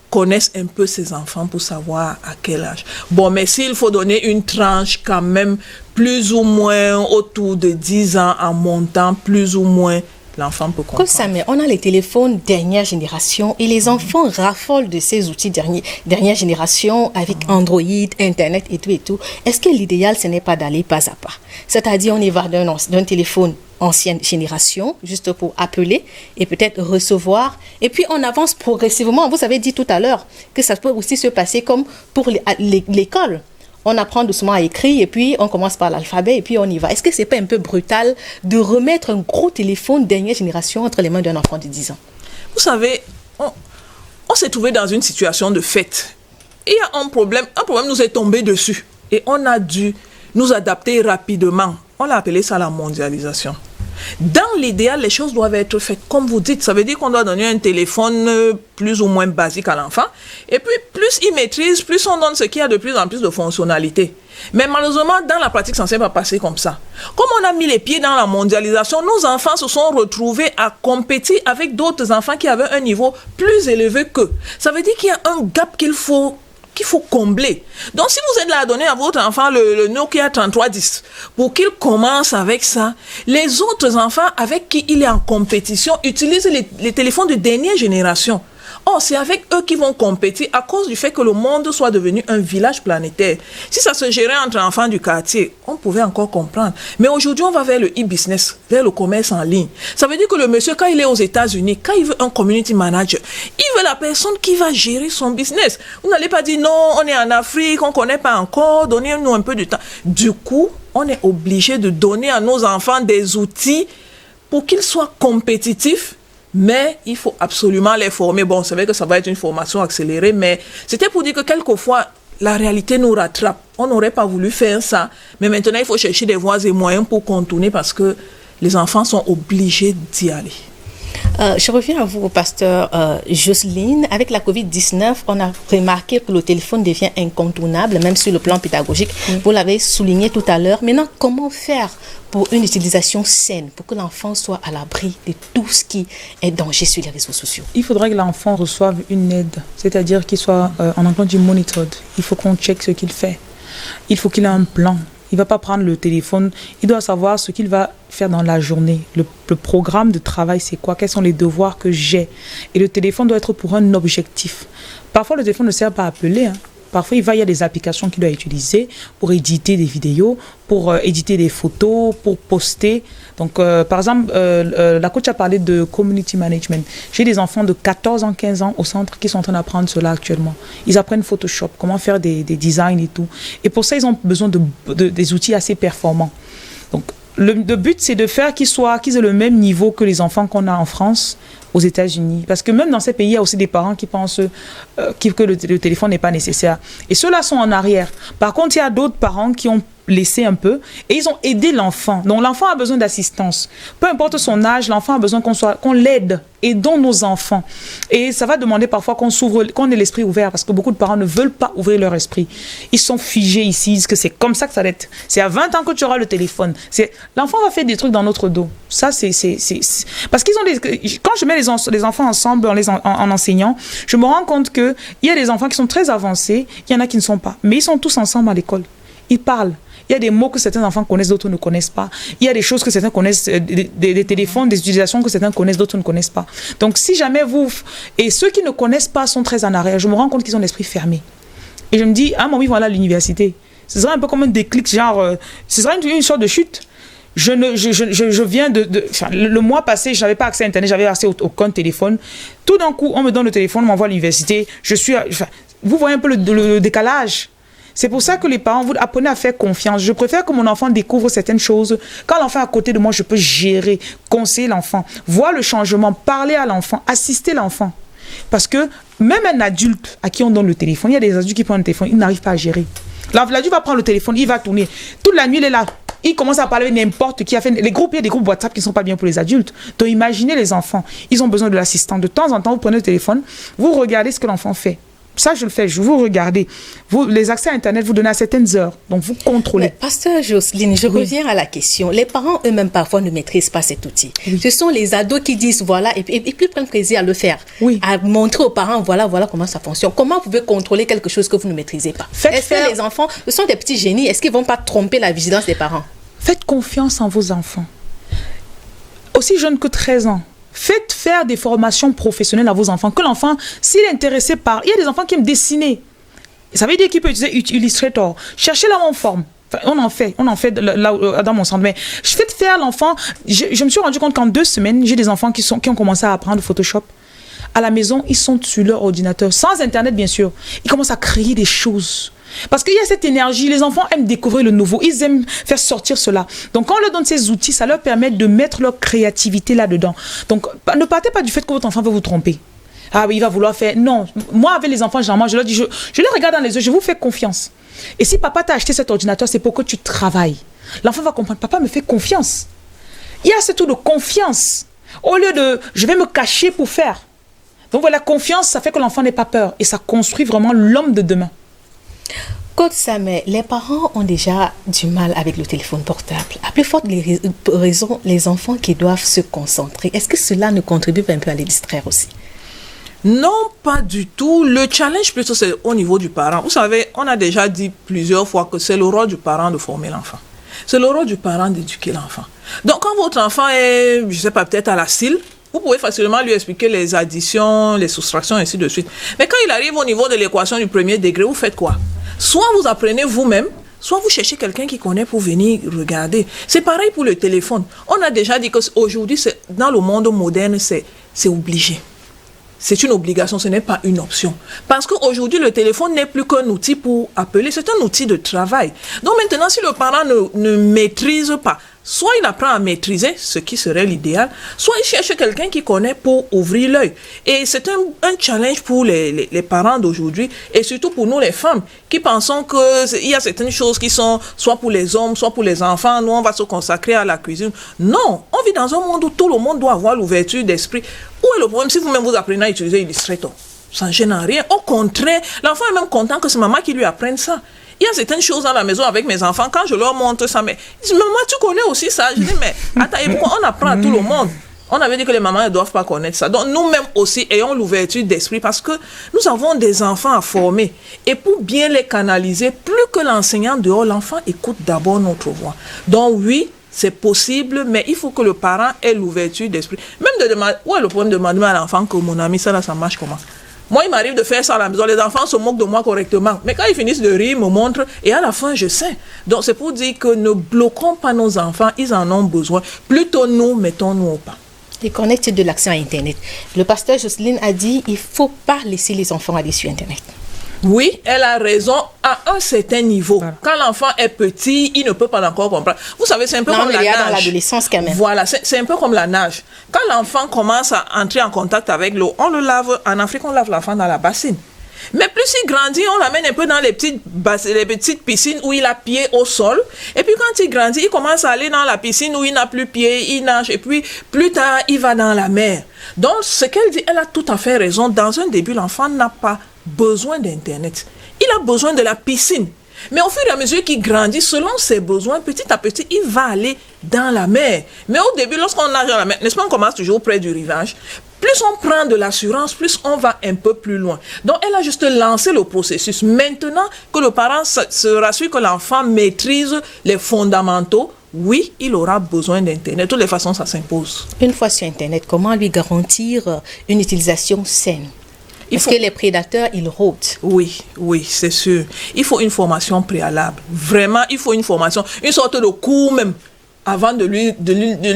connaisse un peu ses enfants pour savoir à quel âge. Bon, mais s'il faut donner une tranche quand même, plus ou moins autour de 10 ans en montant, plus ou moins, l'enfant peut comprendre. Comme ça, mais on a les téléphones dernière génération et les enfants raffolent de ces outils dernière génération avec Android, Internet et tout et tout. Est-ce que l'idéal, ce n'est pas d'aller pas à pas? C'est-à-dire, on y va d'un téléphone ancienne génération, juste pour appeler et peut-être recevoir. Et puis, on avance progressivement. Vous avez dit tout à l'heure que ça peut aussi se passer comme pour l'école. On apprend doucement à écrire et puis on commence par l'alphabet et puis on y va. Est-ce que c'est pas un peu brutal de remettre un gros téléphone dernière génération entre les mains d'un enfant de 10 ans? Vous savez, on s'est trouvé dans une situation de fête. Il y a un problème nous est tombé dessus et on a dû nous adapter rapidement. On l'a appelé ça la mondialisation. Dans l'idéal, les choses doivent être faites comme vous dites. Ça veut dire qu'on doit donner un téléphone plus ou moins basique à l'enfant. Et puis, plus il maîtrise, plus on donne ce qui a de plus en plus de fonctionnalités. Mais malheureusement, dans la pratique, ça ne s'est pas passé comme ça. Comme on a mis les pieds dans la mondialisation, nos enfants se sont retrouvés à compétir avec d'autres enfants qui avaient un niveau plus élevé qu'eux. Ça veut dire qu'il y a un gap qu'il faut combler. Donc, si vous êtes là à donner à votre enfant le Nokia 3310 pour qu'il commence avec ça, les autres enfants avec qui il est en compétition utilisent les téléphones de dernière génération. Or, c'est avec eux qui vont compétir à cause du fait que le monde soit devenu un village planétaire. Si ça se gérait entre enfants du quartier, on pouvait encore comprendre. Mais aujourd'hui, on va vers le e-business, vers le commerce en ligne. Ça veut dire que le monsieur, quand il est aux États-Unis, quand il veut un community manager, il veut la personne qui va gérer son business. Vous n'allez pas dire non, on est en Afrique, on ne connaît pas encore, donnez-nous un peu de temps. Du coup, on est obligé de donner à nos enfants des outils pour qu'ils soient compétitifs. Mais il faut absolument les former. Bon, c'est vrai que ça va être une formation accélérée, mais c'était pour dire que quelquefois, la réalité nous rattrape. On n'aurait pas voulu faire ça, mais maintenant, il faut chercher des voies et moyens pour contourner parce que les enfants sont obligés d'y aller. Je reviens à vous, pasteur Jocelyne. Avec la COVID-19, on a remarqué que le téléphone devient incontournable, même sur le plan pédagogique. Vous l'avez souligné tout à l'heure. Maintenant, comment faire pour une utilisation saine, pour que l'enfant soit à l'abri de tout ce qui est danger sur les réseaux sociaux? Il faudrait que l'enfant reçoive une aide, c'est-à-dire qu'il soit en anglais du monitored. Il faut qu'on check ce qu'il fait. Il faut qu'il ait un plan. Il ne va pas prendre le téléphone. Il doit savoir ce qu'il va faire dans la journée. Le programme de travail, c'est quoi? Quels sont les devoirs que j'ai? Et le téléphone doit être pour un objectif. Parfois, le téléphone ne sert pas à appeler. Parfois, il y a des applications qu'il doit utiliser pour éditer des vidéos, pour éditer des photos, pour poster. Donc, par exemple, la coach a parlé de community management. J'ai des enfants de 14 ans, 15 ans au centre qui sont en train d'apprendre cela actuellement. Ils apprennent Photoshop, comment faire des designs et tout. Et pour ça, ils ont besoin des outils assez performants. Donc, le but, c'est de faire qu'ils aient le même niveau que les enfants qu'on a en France, aux États-Unis. Parce que même dans ces pays, il y a aussi des parents qui pensent que le téléphone n'est pas nécessaire. Et ceux-là sont en arrière. Par contre, il y a d'autres parents qui ont laissé un peu et ils ont aidé l'enfant. Donc l'enfant a besoin d'assistance. Peu importe son âge, l'enfant a besoin qu'on l'aide. Aidons nos enfants. Et ça va demander parfois qu'on ait l'esprit ouvert parce que beaucoup de parents ne veulent pas ouvrir leur esprit. Ils sont figés ici, ils disent que c'est comme ça que ça va être. C'est à 20 ans que tu auras le téléphone. L'enfant va faire des trucs dans notre dos. Ça, parce qu'ils ont quand je mets les enfants ensemble en enseignant, je me rends compte qu'il y a des enfants qui sont très avancés, il y en a qui ne sont pas. Mais ils sont tous ensemble à l'école. Ils parlent. Il y a des mots que certains enfants connaissent, d'autres ne connaissent pas. Il y a des choses que certains connaissent, des téléphones, des utilisations que certains connaissent, d'autres ne connaissent pas. Donc, si jamais et ceux qui ne connaissent pas sont très en arrière, je me rends compte qu'ils ont l'esprit fermé. Et je me dis, ah, mon ils vont aller à l'université. Ce serait un peu comme un déclic, genre, ce serait une sorte de chute. Je viens le mois passé, je n'avais pas accès à Internet, j'avais accès à aucun téléphone. Tout d'un coup, on me donne le téléphone, on m'envoie à l'université. Vous voyez un peu le décalage. C'est pour ça que les parents, vous apprenez à faire confiance. Je préfère que mon enfant découvre certaines choses. Quand l'enfant est à côté de moi, je peux gérer, conseiller l'enfant, voir le changement, parler à l'enfant, assister l'enfant. Parce que même un adulte à qui on donne le téléphone, il y a des adultes qui prennent le téléphone, ils n'arrivent pas à gérer. L'adulte va prendre le téléphone, il va tourner. Toute la nuit, il est là. Il commence à parler avec n'importe qui. Il y a des groupes WhatsApp qui ne sont pas bien pour les adultes. Donc imaginez les enfants. Ils ont besoin de l'assistant. De temps en temps, vous prenez le téléphone, vous regardez ce que l'enfant fait. Ça, je le fais. Je vous regardez. Les accès à Internet, vous donnez à certaines heures. Donc, vous contrôlez. Mais, Pasteur Jocelyne, je reviens à la question. Les parents eux-mêmes, parfois, ne maîtrisent pas cet outil. Oui. Ce sont les ados qui disent, voilà, et puis prennent plaisir à le faire. Oui. À montrer aux parents, voilà comment ça fonctionne. Comment vous pouvez contrôler quelque chose que vous ne maîtrisez pas? Est-ce que les enfants, ce sont des petits génies? Est-ce qu'ils ne vont pas tromper la vigilance des parents? Faites confiance en vos enfants. Aussi jeunes que 13 ans. Faites faire des formations professionnelles à vos enfants. Que l'enfant, s'il est intéressé par... Il y a des enfants qui aiment dessiner. Ça veut dire qu'il peut utiliser Illustrator. Cherchez la même forme. Enfin, on en fait là, dans mon centre. Mais faites faire l'enfant... Je me suis rendu compte qu'en 2 semaines, j'ai des enfants qui ont commencé à apprendre Photoshop. À la maison, ils sont sur leur ordinateur. Sans Internet, bien sûr. Ils commencent à créer des choses. Parce qu'il y a cette énergie, les enfants aiment découvrir le nouveau, ils aiment faire sortir cela. Donc quand on leur donne ces outils, ça leur permet de mettre leur créativité là-dedans. Donc ne partez pas du fait que votre enfant veut vous tromper. Ah oui, il va vouloir faire... Non, moi avec les enfants, généralement, je leur dis, je les regarde dans les yeux, je vous fais confiance. Et si papa t'a acheté cet ordinateur, c'est pour que tu travailles. L'enfant va comprendre, papa me fait confiance. Il y a ce tour de confiance. Au lieu de, je vais me cacher pour faire. Donc voilà, la confiance, ça fait que l'enfant n'ait pas peur. Et ça construit vraiment l'homme de demain. Côte Samet, les parents ont déjà du mal avec le téléphone portable. À plus forte raison, les enfants qui doivent se concentrer. Est-ce que cela ne contribue pas un peu à les distraire aussi? Non, pas du tout. Le challenge plutôt, c'est au niveau du parent. Vous savez, on a déjà dit plusieurs fois que c'est le rôle du parent de former l'enfant. C'est le rôle du parent d'éduquer l'enfant. Donc, quand votre enfant est, je ne sais pas, peut-être à la CIL, vous pouvez facilement lui expliquer les additions, les soustractions, ainsi de suite. Mais quand il arrive au niveau de l'équation du premier degré, vous faites quoi? Soit vous apprenez vous-même, soit vous cherchez quelqu'un qui connaît pour venir regarder. C'est pareil pour le téléphone. On a déjà dit qu'aujourd'hui, dans le monde moderne, c'est obligé. C'est une obligation, ce n'est pas une option. Parce qu'aujourd'hui, le téléphone n'est plus qu'un outil pour appeler, c'est un outil de travail. Donc maintenant, si le parent ne maîtrise pas, soit il apprend à maîtriser, ce qui serait l'idéal, soit il cherche quelqu'un qui connaît pour ouvrir l'œil. Et c'est un challenge pour les parents d'aujourd'hui, et surtout pour nous les femmes, qui pensons qu'il y a certaines choses qui sont soit pour les hommes, soit pour les enfants, nous on va se consacrer à la cuisine. Non, on vit dans un monde où tout le monde doit avoir l'ouverture d'esprit. Où est le problème si vous-même vous apprenez à utiliser Illustrator? Ça ne gêne en rien. Au contraire, l'enfant est même content que c'est maman qui lui apprenne ça. Il y a certaines choses dans la maison avec mes enfants, quand je leur montre ça, mais ils disent, maman, tu connais aussi ça? Je dis, mais attends, et pourquoi on apprend à tout le monde? On avait dit que les mamans ne doivent pas connaître ça. Donc nous-mêmes aussi, ayons l'ouverture d'esprit parce que nous avons des enfants à former. Et pour bien les canaliser, plus que l'enseignant dehors, l'enfant écoute d'abord notre voix. Donc oui, c'est possible, mais il faut que le parent ait l'ouverture d'esprit. Même de demander, où est le problème de demander à l'enfant que mon ami, ça là, ça marche comment? Moi, il m'arrive de faire ça à la maison. Les enfants se moquent de moi correctement. Mais quand ils finissent de rire, ils me montrent. Et à la fin, je sais. Donc, c'est pour dire que ne bloquons pas nos enfants. Ils en ont besoin. Plutôt nous, mettons-nous au pas. Les connectés de l'action à Internet. Le pasteur Jocelyne a dit qu'il ne faut pas laisser les enfants aller sur Internet. Oui, elle a raison à un certain niveau. Voilà. Quand l'enfant est petit, il ne peut pas encore comprendre. Vous savez, c'est un peu comme la nage. Dans l'adolescence quand même. Voilà, c'est un peu comme la nage. Quand l'enfant commence à entrer en contact avec l'eau, on le lave. En Afrique, on lave l'enfant dans la bassine. Mais plus il grandit, on l'amène un peu dans les petites piscines où il a pied au sol. Et puis quand il grandit, il commence à aller dans la piscine où il n'a plus pied, il nage. Et puis plus tard, il va dans la mer. Donc ce qu'elle dit, elle a tout à fait raison. Dans un début, l'enfant n'a pas besoin d'Internet. Il a besoin de la piscine. Mais au fur et à mesure qu'il grandit, selon ses besoins, petit à petit, il va aller dans la mer. Mais au début, lorsqu'on nage dans la mer, n'est-ce pas, on commence toujours près du rivage. Plus on prend de l'assurance, plus on va un peu plus loin. Donc, elle a juste lancé le processus. Maintenant que le parent se rassure que l'enfant maîtrise les fondamentaux, oui, il aura besoin d'Internet. De toutes les façons, ça s'impose. Une fois sur Internet, comment lui garantir une utilisation saine? Parce que les prédateurs, ils rôdent. Oui, c'est sûr. Il faut une formation préalable. Vraiment, il faut une formation, une sorte de cours même, avant de lui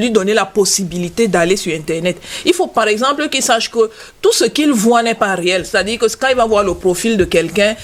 donner la possibilité d'aller sur Internet. Il faut par exemple qu'il sache que tout ce qu'il voit n'est pas réel. C'est-à-dire que quand il va voir le profil de quelqu'un,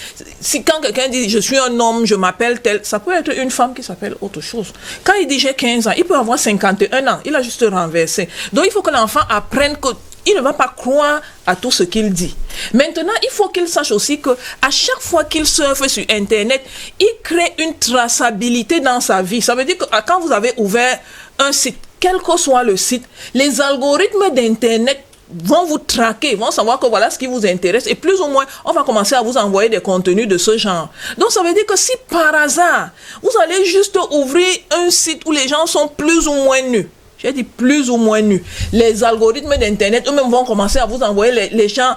quand quelqu'un dit « je suis un homme, je m'appelle tel », ça peut être une femme qui s'appelle autre chose. Quand il dit « j'ai 15 ans », il peut avoir 51 ans. Il a juste renversé. Donc il faut que l'enfant apprenne que il ne va pas croire à tout ce qu'il dit. Maintenant, il faut qu'il sache aussi que à chaque fois qu'il surfe sur Internet, il crée une traçabilité dans sa vie. Ça veut dire que quand vous avez ouvert un site, quel que soit le site, les algorithmes d'Internet vont vous traquer, vont savoir que voilà ce qui vous intéresse et plus ou moins, on va commencer à vous envoyer des contenus de ce genre. Donc, ça veut dire que si par hasard, vous allez juste ouvrir un site où les gens sont plus ou moins nus, j'ai dit plus ou moins nus. Les algorithmes d'Internet, eux-mêmes vont commencer à vous envoyer les gens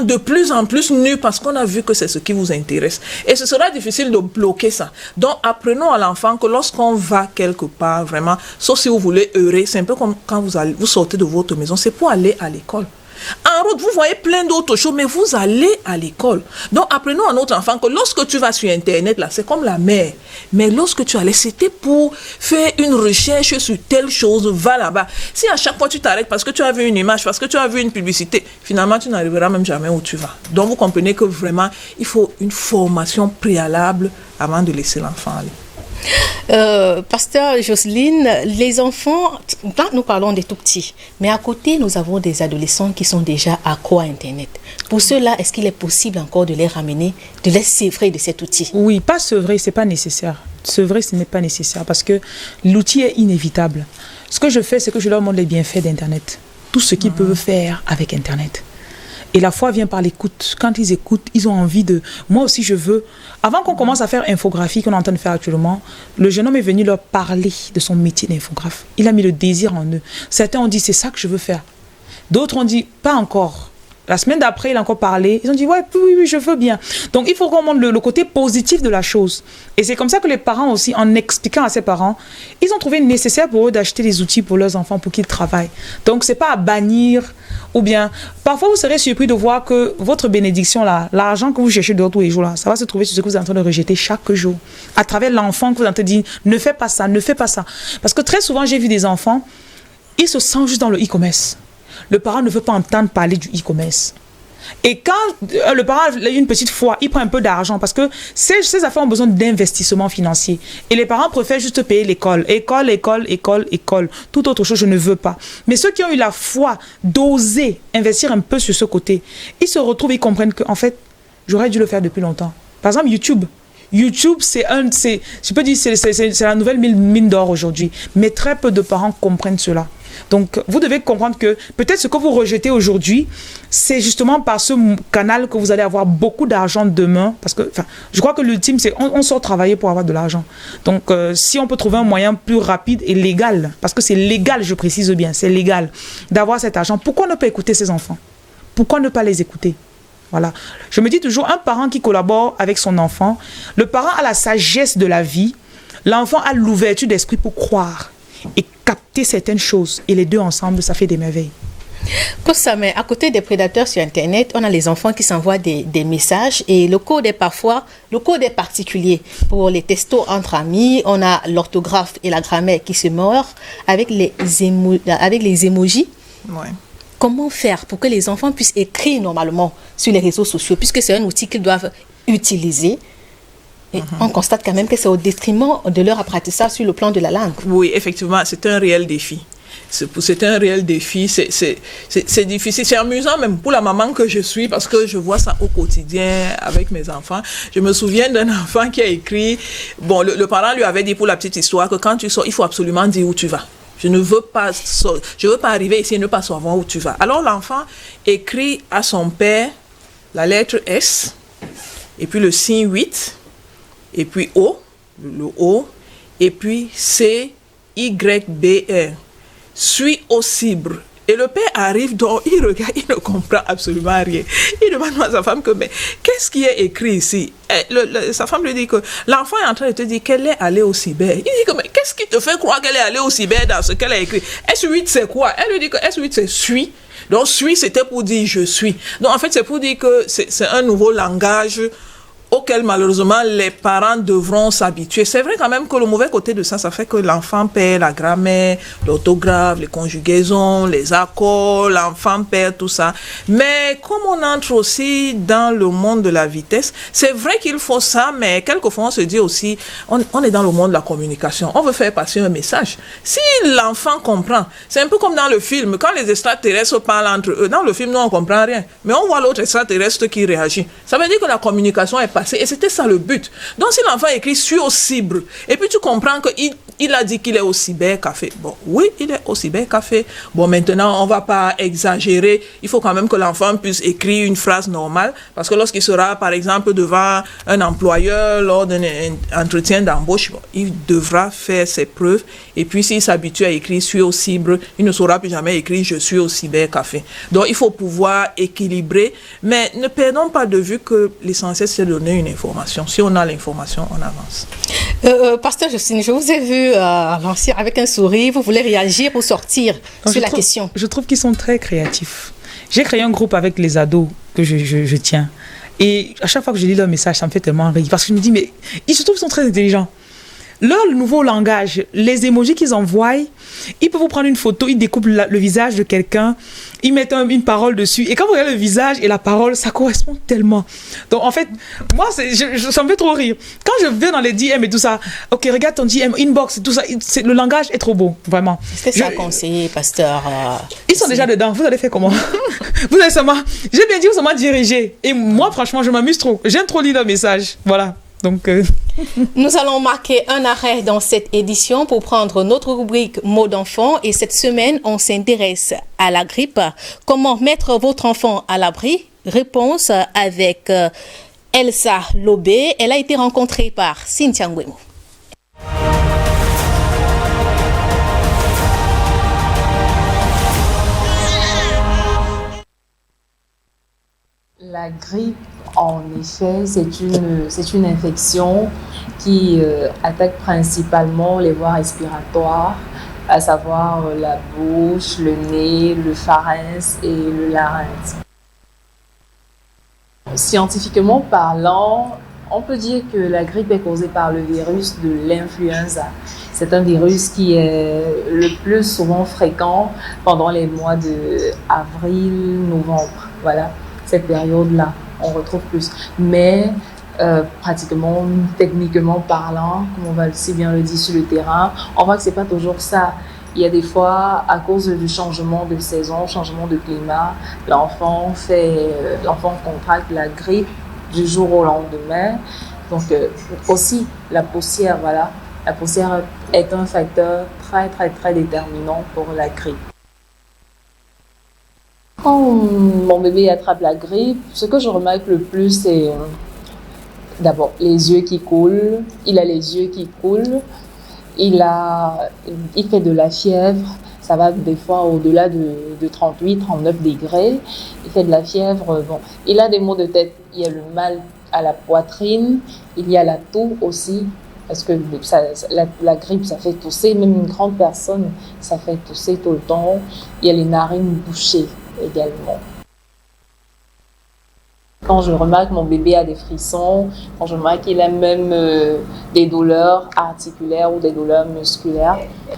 de plus en plus nus parce qu'on a vu que c'est ce qui vous intéresse. Et ce sera difficile de bloquer ça. Donc, apprenons à l'enfant que lorsqu'on va quelque part, vraiment, sauf si vous voulez errer, c'est un peu comme quand vous sortez de votre maison, c'est pour aller à l'école. En route, vous voyez plein d'autres choses, mais vous allez à l'école. Donc, apprenons à notre enfant que lorsque tu vas sur Internet, là, c'est comme la mer. Mais lorsque tu allais, c'était pour faire une recherche sur telle chose, va là-bas. Si à chaque fois tu t'arrêtes parce que tu as vu une image, parce que tu as vu une publicité, finalement, tu n'arriveras même jamais où tu vas. Donc, vous comprenez que vraiment, il faut une formation préalable avant de laisser l'enfant aller. Pasteur Jocelyne, les enfants, là nous parlons des tout petits, mais à côté nous avons des adolescents qui sont déjà accros à Internet. Pour ceux-là, est-ce qu'il est possible encore de les ramener, de les sevrer de cet outil? Oui, pas sevrer, c'est pas nécessaire. Sevrer, ce n'est pas nécessaire parce que l'outil est inévitable. Ce que je fais, c'est que je leur montre les bienfaits d'Internet, tout ce qu'ils peuvent faire avec Internet. Et la foi vient par l'écoute. Quand ils écoutent, ils ont envie de... Moi aussi, je veux... Avant qu'on commence à faire infographie, qu'on est en train de faire actuellement, le jeune homme est venu leur parler de son métier d'infographe. Il a mis le désir en eux. Certains ont dit, c'est ça que je veux faire. D'autres ont dit, pas encore. La semaine d'après, il a encore parlé. Ils ont dit, ouais, oui, je veux bien. Donc, il faut qu'on montre le côté positif de la chose. Et c'est comme ça que les parents aussi, en expliquant à ses parents, ils ont trouvé nécessaire pour eux d'acheter des outils pour leurs enfants pour qu'ils travaillent. Donc, c'est pas à bannir. Ou bien, parfois, vous serez surpris de voir que votre bénédiction, là, l'argent que vous cherchez dehors tous les jours, là, ça va se trouver sur ce que vous êtes en train de rejeter chaque jour. À travers l'enfant que vous êtes en train de dire, ne fais pas ça, ne fais pas ça. Parce que très souvent, j'ai vu des enfants, ils se sentent juste dans le e-commerce. Le parent ne veut pas entendre parler du e-commerce. Et quand le parent a une petite foi, il prend un peu d'argent parce que ces affaires ont besoin d'investissement financier. Et les parents préfèrent juste payer l'école. École. Toute autre chose, je ne veux pas. Mais ceux qui ont eu la foi d'oser investir un peu sur ce côté, ils se retrouvent, ils comprennent qu'en fait, j'aurais dû le faire depuis longtemps. Par exemple, YouTube, c'est la nouvelle mine d'or aujourd'hui. Mais très peu de parents comprennent cela. Donc, vous devez comprendre que peut-être ce que vous rejetez aujourd'hui, c'est justement par ce canal que vous allez avoir beaucoup d'argent demain. Parce que, je crois que l'ultime, c'est on sort travailler pour avoir de l'argent. Donc, si on peut trouver un moyen plus rapide et légal, parce que c'est légal, je précise bien, c'est légal d'avoir cet argent, pourquoi ne pas écouter ses enfants? Pourquoi ne pas les écouter? Voilà. Je me dis toujours, un parent qui collabore avec son enfant, le parent a la sagesse de la vie, l'enfant a l'ouverture d'esprit pour croire et capter certaines choses. Et les deux ensemble, ça fait des merveilles. Mais à côté des prédateurs sur Internet, on a les enfants qui s'envoient des messages et le code est particulier. Pour les textos entre amis, on a l'orthographe et la grammaire qui se meurent avec les emojis. Ouais. Comment faire pour que les enfants puissent écrire normalement sur les réseaux sociaux, puisque c'est un outil qu'ils doivent utiliser? Et on constate quand même que c'est au détriment de leur apprentissage sur le plan de la langue. Oui, effectivement, c'est un réel défi. C'est un réel défi, c'est difficile, c'est amusant même pour la maman que je suis parce que je vois ça au quotidien avec mes enfants. Je me souviens d'un enfant qui a écrit, bon, le parent lui avait dit pour la petite histoire que quand tu sors, il faut absolument dire où tu vas. Je ne veux pas, je veux pas arriver ici et ne pas savoir où tu vas. Alors l'enfant écrit à son père la lettre S, et puis le signe 8, et puis O, le O, et puis C, Y, B, R. Suis au cibre. Et le père arrive, donc il regarde, il ne comprend absolument rien. Il demande à sa femme que, mais qu'est-ce qui est écrit ici? Sa femme lui dit que l'enfant est en train de te dire qu'elle est allée au cyber. Il dit que, mais qu'est-ce qui te fait croire qu'elle est allée au cyber dans ce qu'elle a écrit? S8 c'est quoi? Elle lui dit que S8 c'est suis. Donc suis c'était pour dire je suis. Donc en fait c'est pour dire que c'est un nouveau langage auquel malheureusement les parents devront s'habituer. C'est vrai quand même que le mauvais côté de ça, ça fait que l'enfant perd la grammaire, l'orthographe, les conjugaisons, les accords, l'enfant perd tout ça. Mais comme on entre aussi dans le monde de la vitesse, c'est vrai qu'il faut ça, mais quelquefois on se dit aussi, on est dans le monde de la communication, on veut faire passer un message. Si l'enfant comprend, c'est un peu comme dans le film, quand les extraterrestres parlent entre eux, dans le film nous on comprend rien, mais on voit l'autre extraterrestre qui réagit. Ça veut dire que la communication est passée. Et c'était ça le but. Donc si l'enfant écrit suis au cibre, et puis tu comprends qu'il a dit qu'il est au cybercafé. Bon, oui, il est au cybercafé. Bon, maintenant, on ne va pas exagérer. Il faut quand même que l'enfant puisse écrire une phrase normale. Parce que lorsqu'il sera, par exemple, devant un employeur, lors d'un entretien d'embauche, bon, il devra faire ses preuves. Et puis s'il s'habitue à écrire suis au cibre, il ne saura plus jamais écrire je suis au cybercafé. Donc il faut pouvoir équilibrer. Mais ne perdons pas de vue que l'essentiel, c'est de donner une information. Si on a l'information, on avance. Pasteur Justine, je vous ai vu avancer avec un sourire. Vous voulez réagir ou sortir sur la question? Je trouve qu'ils sont très créatifs. J'ai créé un groupe avec les ados que je tiens. Et à chaque fois que je lis leur message, ça me fait tellement rire. Parce que je me dis, mais je trouve qu'ils sont très intelligents. Leur nouveau langage, les emojis qu'ils envoient, ils peuvent vous prendre une photo, ils découpent le visage de quelqu'un, ils mettent une parole dessus. Et quand vous regardez le visage et la parole, ça correspond tellement. Donc en fait, moi, ça me fait trop rire. Quand je vais dans les DM et tout ça, ok, regarde ton DM, inbox et tout ça, le langage est trop beau, vraiment. Est-ce que ça a conseillé, pasteur? Ils sont déjà dedans. Vous allez faire comment? Vous allez seulement, j'ai bien dit, vous seulement diriger. Et moi, franchement, je m'amuse trop. J'aime trop lire le message. Voilà. Donc, nous allons marquer un arrêt dans cette édition pour prendre notre rubrique mots d'enfant. Et cette semaine, on s'intéresse à la grippe. Comment mettre votre enfant à l'abri? Réponse avec Elsa Lobé. Elle a été rencontrée par Cynthia Nguemo. La grippe, en effet, c'est une infection qui attaque principalement les voies respiratoires, à savoir la bouche, le nez, le pharynx et le larynx. Scientifiquement parlant, on peut dire que la grippe est causée par le virus de l'influenza. C'est un virus qui est le plus souvent fréquent pendant les mois de avril, novembre. Voilà. Cette période-là, on retrouve plus. Mais pratiquement, techniquement parlant, comme on va si bien le dire sur le terrain, on voit que c'est pas toujours ça. Il y a des fois, à cause du changement de saison, changement de climat, l'enfant contracte la grippe du jour au lendemain. Donc aussi, la poussière, voilà. La poussière est un facteur très, très, très déterminant pour la grippe. Quand mon bébé attrape la grippe, ce que je remarque le plus, c'est d'abord les yeux qui coulent. Il a les yeux qui coulent. Il fait de la fièvre. Ça va des fois au-delà de 38, 39 degrés. Il fait de la fièvre. Bon, il a des maux de tête. Il y a le mal à la poitrine. Il y a la toux aussi. Parce que la grippe, ça fait tousser. Même une grande personne, ça fait tousser tout le temps. Il y a les narines bouchées également. Quand je remarque mon bébé a des frissons, quand je remarque qu'il a même des douleurs articulaires ou des douleurs musculaires,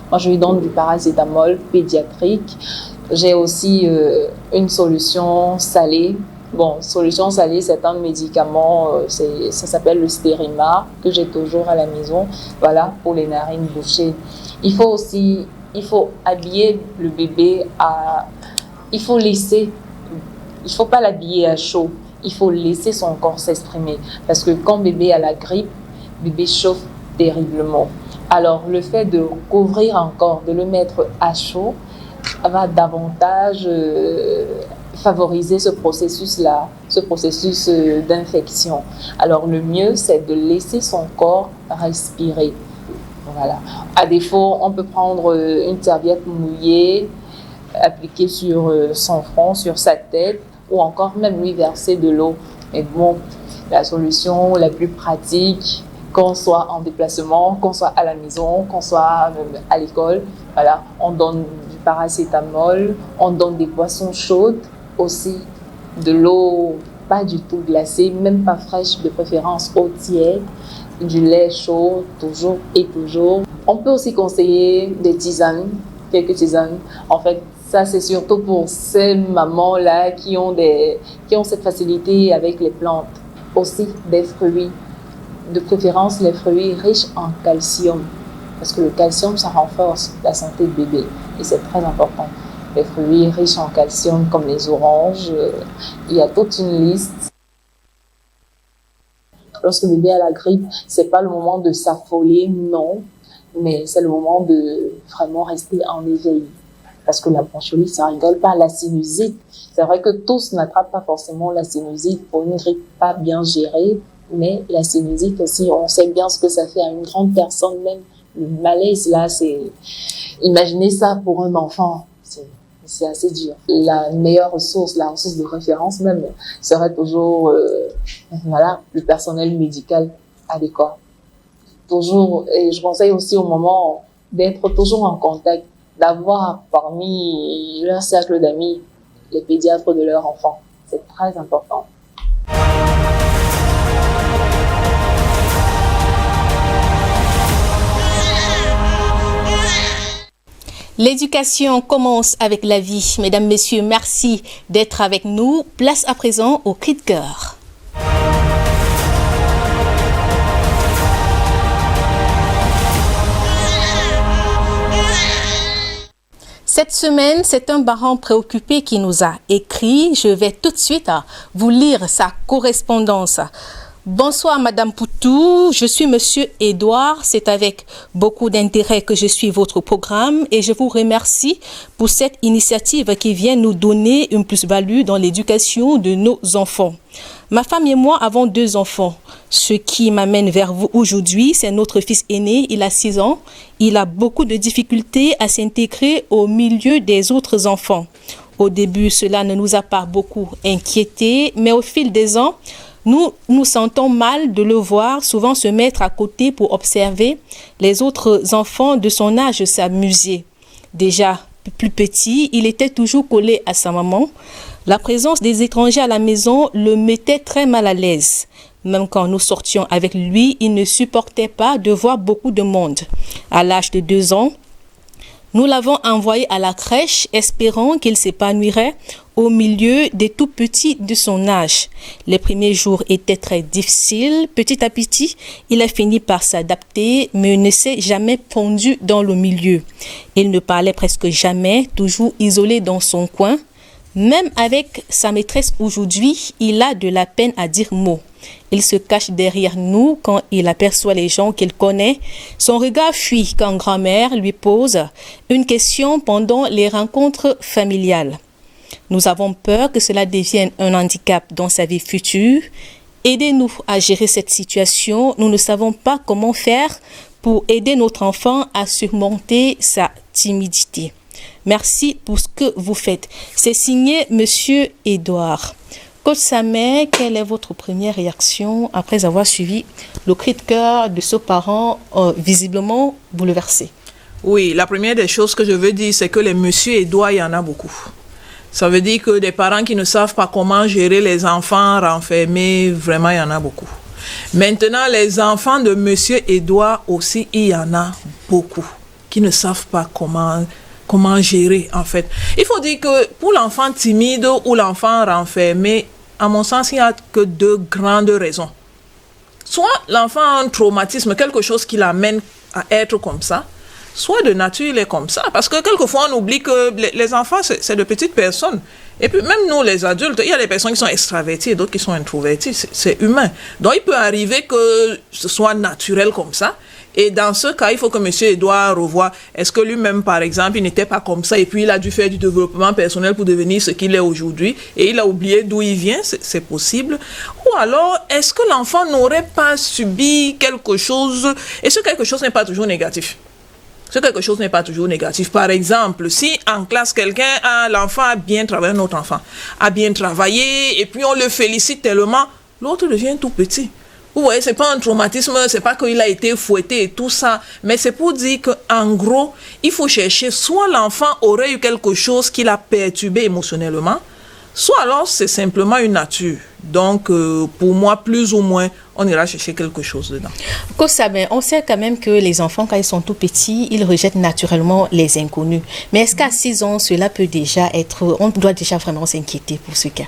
moi je lui donne du paracétamol pédiatrique. J'ai aussi une solution salée. Bon, solution salée, c'est un médicament, ça s'appelle le Stérimar, que j'ai toujours à la maison, voilà, pour les narines bouchées. Il faut aussi il faut habiller le bébé il faut pas l'habiller à chaud. Il faut laisser son corps s'exprimer. Parce que quand bébé a la grippe, bébé chauffe terriblement. Alors, le fait de couvrir encore, de le mettre à chaud, va davantage favoriser ce processus-là, ce processus d'infection. Alors, le mieux, c'est de laisser son corps respirer. Voilà. À défaut, on peut prendre une serviette mouillée, appliquer sur son front, sur sa tête, ou encore même lui verser de l'eau. Mais bon, la solution la plus pratique, qu'on soit en déplacement, qu'on soit à la maison, qu'on soit à l'école, voilà, on donne du paracétamol, on donne des boissons chaudes, aussi de l'eau pas du tout glacée, même pas fraîche, de préférence eau tiède, du lait chaud, toujours et toujours. On peut aussi conseiller des tisanes, quelques tisanes. En fait, ça, c'est surtout pour ces mamans-là qui ont cette facilité avec les plantes. Aussi, des fruits. De préférence, les fruits riches en calcium. Parce que le calcium, ça renforce la santé du bébé. Et c'est très important. Les fruits riches en calcium, comme les oranges, il y a toute une liste. Lorsque le bébé a la grippe, c'est pas le moment de s'affoler, non. Mais c'est le moment de vraiment rester en éveil. Parce que la bronchiolite, ça rigole pas. La sinusite, c'est vrai que tous n'attrapent pas forcément la sinusite pour une grippe pas bien gérée, mais la sinusite aussi, on sait bien ce que ça fait à une grande personne, même le malaise là, imaginez ça pour un enfant, c'est assez dur. La meilleure ressource, la ressource de référence même, serait toujours, le personnel médical adéquat. Toujours, et je conseille aussi au moment d'être toujours en contact, d'avoir parmi leur cercle d'amis les pédiatres de leur enfant. C'est très important. L'éducation commence avec la vie. Mesdames, Messieurs, merci d'être avec nous. Place à présent au cri de cœur. Cette semaine, c'est un parent préoccupé qui nous a écrit. Je vais tout de suite vous lire sa correspondance. Bonsoir Madame Poutou, je suis Monsieur Edouard. C'est avec beaucoup d'intérêt que je suis votre programme et je vous remercie pour cette initiative qui vient nous donner une plus-value dans l'éducation de nos enfants. Ma femme et moi avons 2 enfants. Ce qui m'amène vers vous aujourd'hui, c'est notre fils aîné, il a 6 ans. Il a beaucoup de difficultés à s'intégrer au milieu des autres enfants. Au début, cela ne nous a pas beaucoup inquiétés, mais au fil des ans, nous nous sentons mal de le voir souvent se mettre à côté pour observer les autres enfants de son âge s'amuser. Déjà plus petit, il était toujours collé à sa maman. La présence des étrangers à la maison le mettait très mal à l'aise. Même quand nous sortions avec lui, il ne supportait pas de voir beaucoup de monde. À l'âge de 2 ans, nous l'avons envoyé à la crèche, espérant qu'il s'épanouirait au milieu des tout petits de son âge. Les premiers jours étaient très difficiles. Petit à petit, il a fini par s'adapter, mais ne s'est jamais fondu dans le milieu. Il ne parlait presque jamais, toujours isolé dans son coin. Même avec sa maîtresse aujourd'hui, il a de la peine à dire mot. Il se cache derrière nous quand il aperçoit les gens qu'il connaît. Son regard fuit quand grand-mère lui pose une question pendant les rencontres familiales. Nous avons peur que cela devienne un handicap dans sa vie future. Aidez-nous à gérer cette situation. Nous ne savons pas comment faire pour aider notre enfant à surmonter sa timidité. Merci pour ce que vous faites. C'est signé Monsieur Edouard. Coach Samet, quelle est votre première réaction après avoir suivi le cri de cœur de ce parent visiblement bouleversé? Oui, la première des choses que je veux dire, c'est que les Monsieur Edouard, il y en a beaucoup. Ça veut dire que des parents qui ne savent pas comment gérer les enfants renfermés, vraiment, il y en a beaucoup. Maintenant, les enfants de Monsieur Edouard aussi, il y en a beaucoup qui ne savent pas comment gérer, en fait. Il faut dire que pour l'enfant timide ou l'enfant renfermé, à mon sens, il n'y a que 2 grandes raisons. Soit l'enfant a un traumatisme, quelque chose qui l'amène à être comme ça. soit de nature, il est comme ça. Parce que quelquefois, on oublie que les enfants, c'est de petites personnes. Et puis même nous, les adultes, il y a des personnes qui sont extraverties et d'autres qui sont introverties. C'est humain. Donc il peut arriver que ce soit naturel comme ça. Et dans ce cas, il faut que monsieur Edouard revoie, est-ce que lui-même, par exemple, il n'était pas comme ça et puis il a dû faire du développement personnel pour devenir ce qu'il est aujourd'hui et il a oublié d'où il vient, c'est possible. Ou alors, est-ce que l'enfant n'aurait pas subi quelque chose, et ce quelque chose n'est pas toujours négatif. Ce quelque chose n'est pas toujours négatif. Par exemple, si en classe, l'enfant a bien travaillé, un autre enfant a bien travaillé et puis on le félicite tellement, l'autre devient tout petit. Vous voyez, c'est pas un traumatisme, c'est pas qu'il a été fouetté et tout ça, mais c'est pour dire qu'en gros, il faut chercher, soit l'enfant aurait eu quelque chose qui l'a perturbé émotionnellement, soit alors c'est simplement une nature. Donc, pour moi, plus ou moins, on ira chercher quelque chose dedans. Kossabin, on sait quand même que les enfants, quand ils sont tout petits, ils rejettent naturellement les inconnus. Mais est-ce qu'à 6 ans, cela peut déjà être... On doit déjà vraiment s'inquiéter pour ce cas?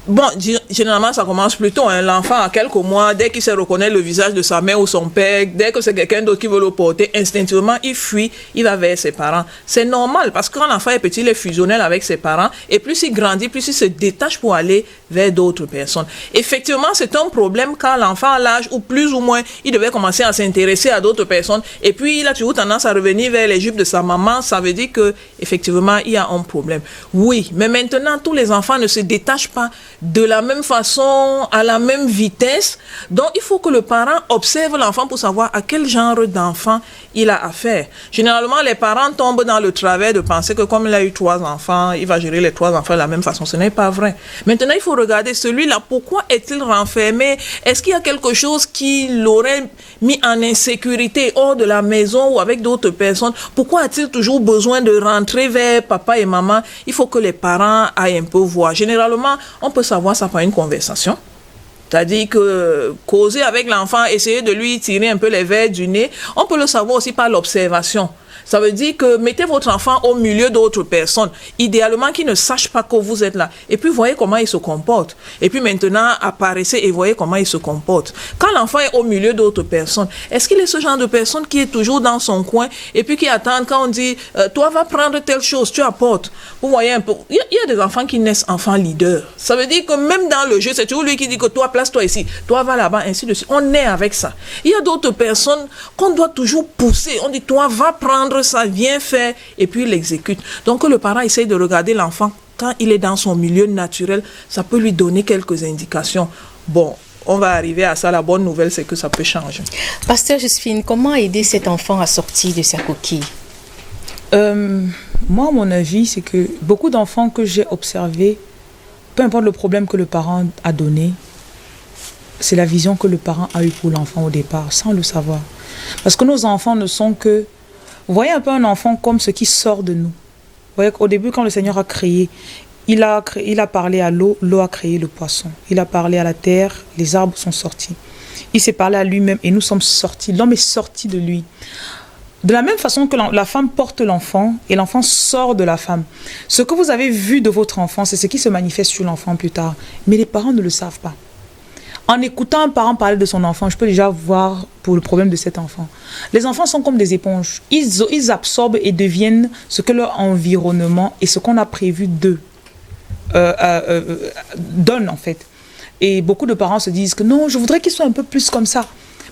Bon, généralement, ça commence plus tôt. Hein. L'enfant, à quelques mois, dès qu'il sait reconnaître le visage de sa mère ou son père, dès que c'est quelqu'un d'autre qui veut le porter, instinctivement, il fuit, il va vers ses parents. C'est normal, parce que quand l'enfant est petit, il est fusionnel avec ses parents, et plus il grandit, plus il se détache pour aller vers d'autres personnes. Effectivement, c'est un problème quand l'enfant a l'âge où plus ou moins, il devait commencer à s'intéresser à d'autres personnes, et puis il a toujours tendance à revenir vers les jupes de sa maman. Ça veut dire que, effectivement, il y a un problème. Oui, mais maintenant, tous les enfants ne se détachent pas de la même façon, à la même vitesse. Donc, il faut que le parent observe l'enfant pour savoir à quel genre d'enfant il a affaire. Généralement, les parents tombent dans le travers de penser que comme il a eu 3 enfants, il va gérer les 3 enfants de la même façon. Ce n'est pas vrai. Maintenant, il faut regarder celui-là. Pourquoi est-il renfermé? Est-ce qu'il y a quelque chose qui l'aurait mis en insécurité hors de la maison ou avec d'autres personnes? Pourquoi a-t-il toujours besoin de rentrer vers papa et maman? Il faut que les parents aillent un peu voir. Généralement, on peut savoir ça par une conversation. C'est-à-dire que causer avec l'enfant, essayer de lui tirer un peu les verres du nez, on peut le savoir aussi par l'observation. Ça veut dire que mettez votre enfant au milieu d'autres personnes, idéalement qui ne sachent pas que vous êtes là. Et puis voyez comment il se comporte. Et puis maintenant, apparaissez et voyez comment il se comporte. Quand l'enfant est au milieu d'autres personnes, est-ce qu'il est ce genre de personne qui est toujours dans son coin et puis qui attend quand on dit toi va prendre telle chose, tu apportes. Vous voyez un peu, il y a des enfants qui naissent enfants leaders. Ça veut dire que même dans le jeu, c'est toujours lui qui dit que toi place-toi ici, toi va là-bas, ainsi de suite. On est avec ça. Il y a d'autres personnes qu'on doit toujours pousser. On dit toi va prendre ça, vient faire, et puis il l'exécute. Donc le parent essaye de regarder l'enfant quand il est dans son milieu naturel, ça peut lui donner quelques indications. Bon, on va arriver à ça. La bonne nouvelle, c'est que ça peut changer. Pasteur Josephine, comment aider cet enfant à sortir de sa coquille? Moi, mon avis, c'est que beaucoup d'enfants que j'ai observés, peu importe le problème que le parent a donné, c'est la vision que le parent a eue pour l'enfant au départ, sans le savoir. Parce que nos enfants ne sont que... Vous voyez un peu un enfant comme ce qui sort de nous. Vous voyez qu'au début, quand le Seigneur a créé, il a parlé à l'eau, l'eau a créé le poisson. Il a parlé à la terre, les arbres sont sortis. Il s'est parlé à lui-même et nous sommes sortis. L'homme est sorti de lui. De la même façon que la femme porte l'enfant et l'enfant sort de la femme. Ce que vous avez vu de votre enfant, c'est ce qui se manifeste sur l'enfant plus tard. Mais les parents ne le savent pas. En écoutant un parent parler de son enfant, je peux déjà voir pour le problème de cet enfant. Les enfants sont comme des éponges. Ils absorbent et deviennent ce que leur environnement et ce qu'on a prévu d'eux donne en fait. Et beaucoup de parents se disent que non, je voudrais qu'il soit un peu plus comme ça.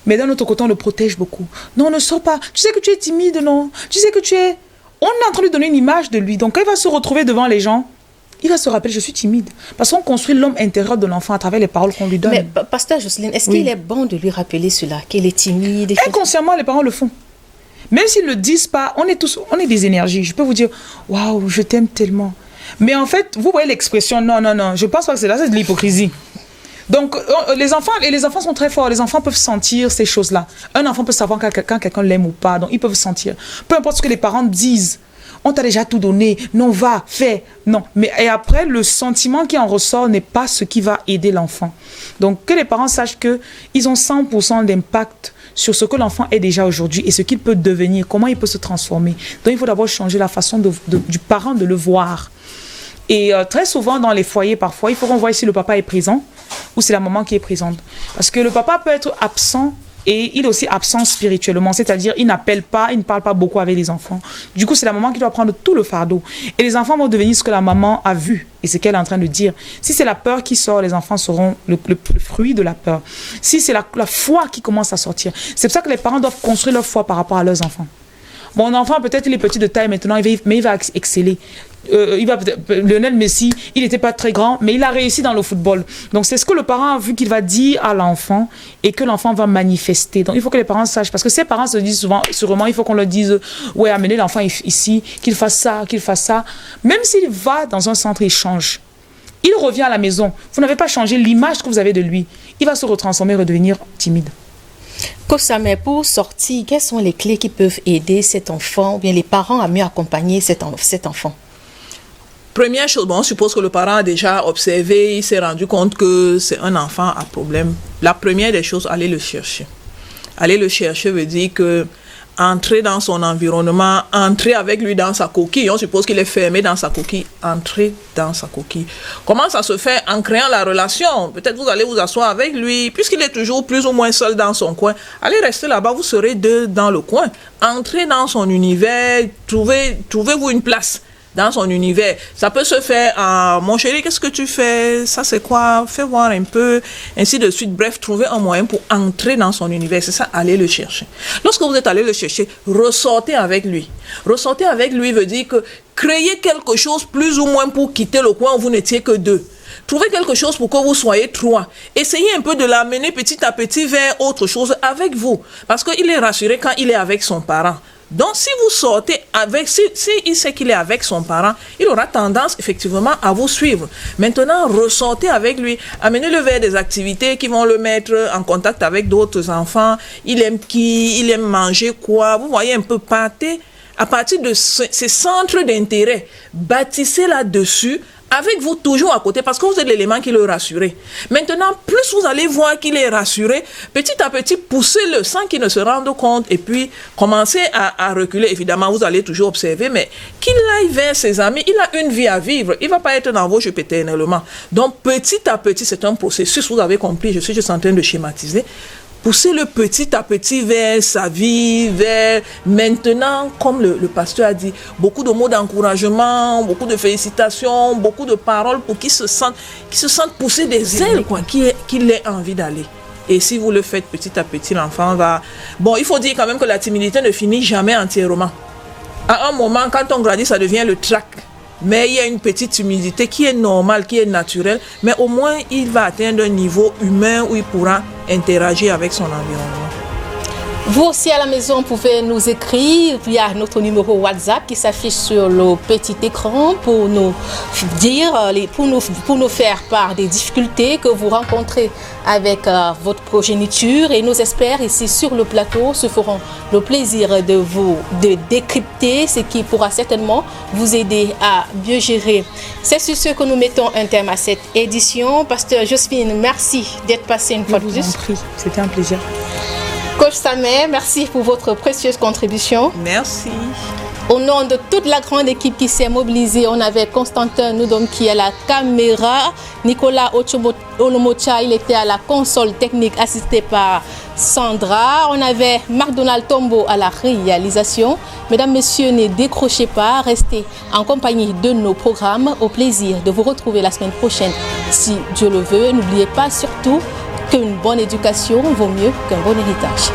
Mais d'un autre côté, on le protège beaucoup. Non, ne sors pas. Tu sais que tu es timide, non? Tu sais que tu es... On est en train de lui donner une image de lui. Donc quand il va se retrouver devant les gens, il va se rappeler, je suis timide. Parce qu'on construit l'homme intérieur de l'enfant à travers les paroles qu'on lui donne. Mais pasteur Jocelyne, est-ce qu'il est bon de lui rappeler cela, qu'il est timide? Inconsciemment, les parents le font. Même s'ils ne le disent pas, on est des énergies. Je peux vous dire, waouh, je t'aime tellement. Mais en fait, vous voyez l'expression, non, je pense pas que c'est là, c'est de l'hypocrisie. Donc, les enfants sont très forts. Les enfants peuvent sentir ces choses-là. Un enfant peut savoir quand quelqu'un l'aime ou pas. Donc, ils peuvent sentir. Peu importe ce que les parents disent. On t'a déjà tout donné. Non, va, fais. Non. Et après, le sentiment qui en ressort n'est pas ce qui va aider l'enfant. Donc, que les parents sachent qu'ils ont 100% d'impact sur ce que l'enfant est déjà aujourd'hui et ce qu'il peut devenir, comment il peut se transformer. Donc, il faut d'abord changer la façon du parent de le voir. Et très souvent, dans les foyers, parfois, il faut qu'on voie si le papa est présent ou c'est la maman qui est présente. Parce que le papa peut être absent Et il est aussi absent spirituellement, c'est-à-dire il n'appelle pas, il ne parle pas beaucoup avec les enfants. Du coup, c'est la maman qui doit prendre tout le fardeau. Et les enfants vont devenir ce que la maman a vu et ce qu'elle est en train de dire. Si c'est la peur qui sort, les enfants seront le fruit de la peur. Si c'est la foi qui commence à sortir, c'est pour ça que les parents doivent construire leur foi par rapport à leurs enfants. Mon enfant, peut-être il est petit de taille maintenant, mais il va exceller. Lionel Messi, il n'était pas très grand, mais il a réussi dans le football. Donc c'est ce que le parent a vu qu'il va dire à l'enfant et que l'enfant va manifester. Donc il faut que les parents sachent, parce que ces parents se disent souvent, sûrement, il faut qu'on leur dise, ouais, amenez l'enfant ici, qu'il fasse ça, qu'il fasse ça. Même s'il va dans un centre, il change. Il revient à la maison. Vous n'avez pas changé l'image que vous avez de lui. Il va se retransformer, redevenir timide. Kosamé, pour sortir, quelles sont les clés qui peuvent aider cet enfant ou bien les parents à mieux accompagner cet enfant? Première chose, bon, on suppose que le parent a déjà observé, il s'est rendu compte que c'est un enfant à problème. La première des choses, aller le chercher. Aller le chercher veut dire que entrer dans son environnement, entrer avec lui dans sa coquille. On suppose qu'il est fermé dans sa coquille. Entrer dans sa coquille. Comment ça se fait? En créant la relation. Peut-être vous allez vous asseoir avec lui. Puisqu'il est toujours plus ou moins seul dans son coin, allez rester là-bas, vous serez deux dans le coin. Entrez dans son univers, trouvez-vous une place dans son univers. Ça peut se faire en mon chéri, qu'est-ce que tu fais? Ça c'est quoi? Fais voir un peu, ainsi de suite. Bref, trouver un moyen pour entrer dans son univers. C'est ça, aller le chercher. Lorsque vous êtes allé le chercher, ressortez avec lui. Ressortez avec lui veut dire que créez quelque chose plus ou moins pour quitter le coin où vous n'étiez que deux. Trouvez quelque chose pour que vous soyez trois. Essayez un peu de l'amener petit à petit vers autre chose avec vous. Parce qu'il est rassuré quand il est avec son parent. Donc, si vous sortez avec, si il sait qu'il est avec son parent, il aura tendance effectivement à vous suivre. Maintenant, ressortez avec lui, amenez-le vers des activités qui vont le mettre en contact avec d'autres enfants. Il aime qui, il aime manger quoi. Vous voyez un peu partez à partir de ces centres d'intérêt, bâtissez là-dessus. Avec vous toujours à côté, parce que vous êtes l'élément qui le rassure. Maintenant, plus vous allez voir qu'il est rassuré, petit à petit, poussez-le sans qu'il ne se rende compte et puis commencez à reculer. Évidemment, vous allez toujours observer, mais qu'il aille vers ses amis, il a une vie à vivre. Il ne va pas être dans vos jeux éternellement. Donc, petit à petit, c'est un processus, vous avez compris, je suis juste en train de schématiser. Poussez-le petit à petit vers sa vie, vers maintenant, comme le pasteur a dit, beaucoup de mots d'encouragement, beaucoup de félicitations, beaucoup de paroles pour qu'il se sente pousser des ailes, quoi, qu'il ait envie d'aller. Et si vous le faites petit à petit, l'enfant va... Bon, il faut dire quand même que la timidité ne finit jamais entièrement. À un moment, quand on grandit, ça devient le trac. Mais il y a une petite timidité qui est normale, qui est naturelle, mais au moins il va atteindre un niveau humain où il pourra interagir avec son environnement. Vous aussi à la maison, vous pouvez nous écrire via notre numéro WhatsApp qui s'affiche sur le petit écran pour nous dire, pour nous faire part des difficultés que vous rencontrez avec votre progéniture, et nos experts ici sur le plateau se feront le plaisir de décrypter ce qui pourra certainement vous aider à mieux gérer. C'est sur ce que nous mettons un terme à cette édition. Pasteur Josephine, merci d'être passé une fois de plus. C'était un plaisir. Coach Samé, merci pour votre précieuse contribution. Merci. Au nom de toute la grande équipe qui s'est mobilisée, on avait Constantin Noudom qui est à la caméra, Nicolas Olomocha, il était à la console technique assisté par Sandra, on avait Marc-Donald Tombo à la réalisation. Mesdames, Messieurs, ne décrochez pas, restez en compagnie de nos programmes. Au plaisir de vous retrouver la semaine prochaine si Dieu le veut. N'oubliez pas surtout qu'une bonne éducation vaut mieux qu'un bon héritage.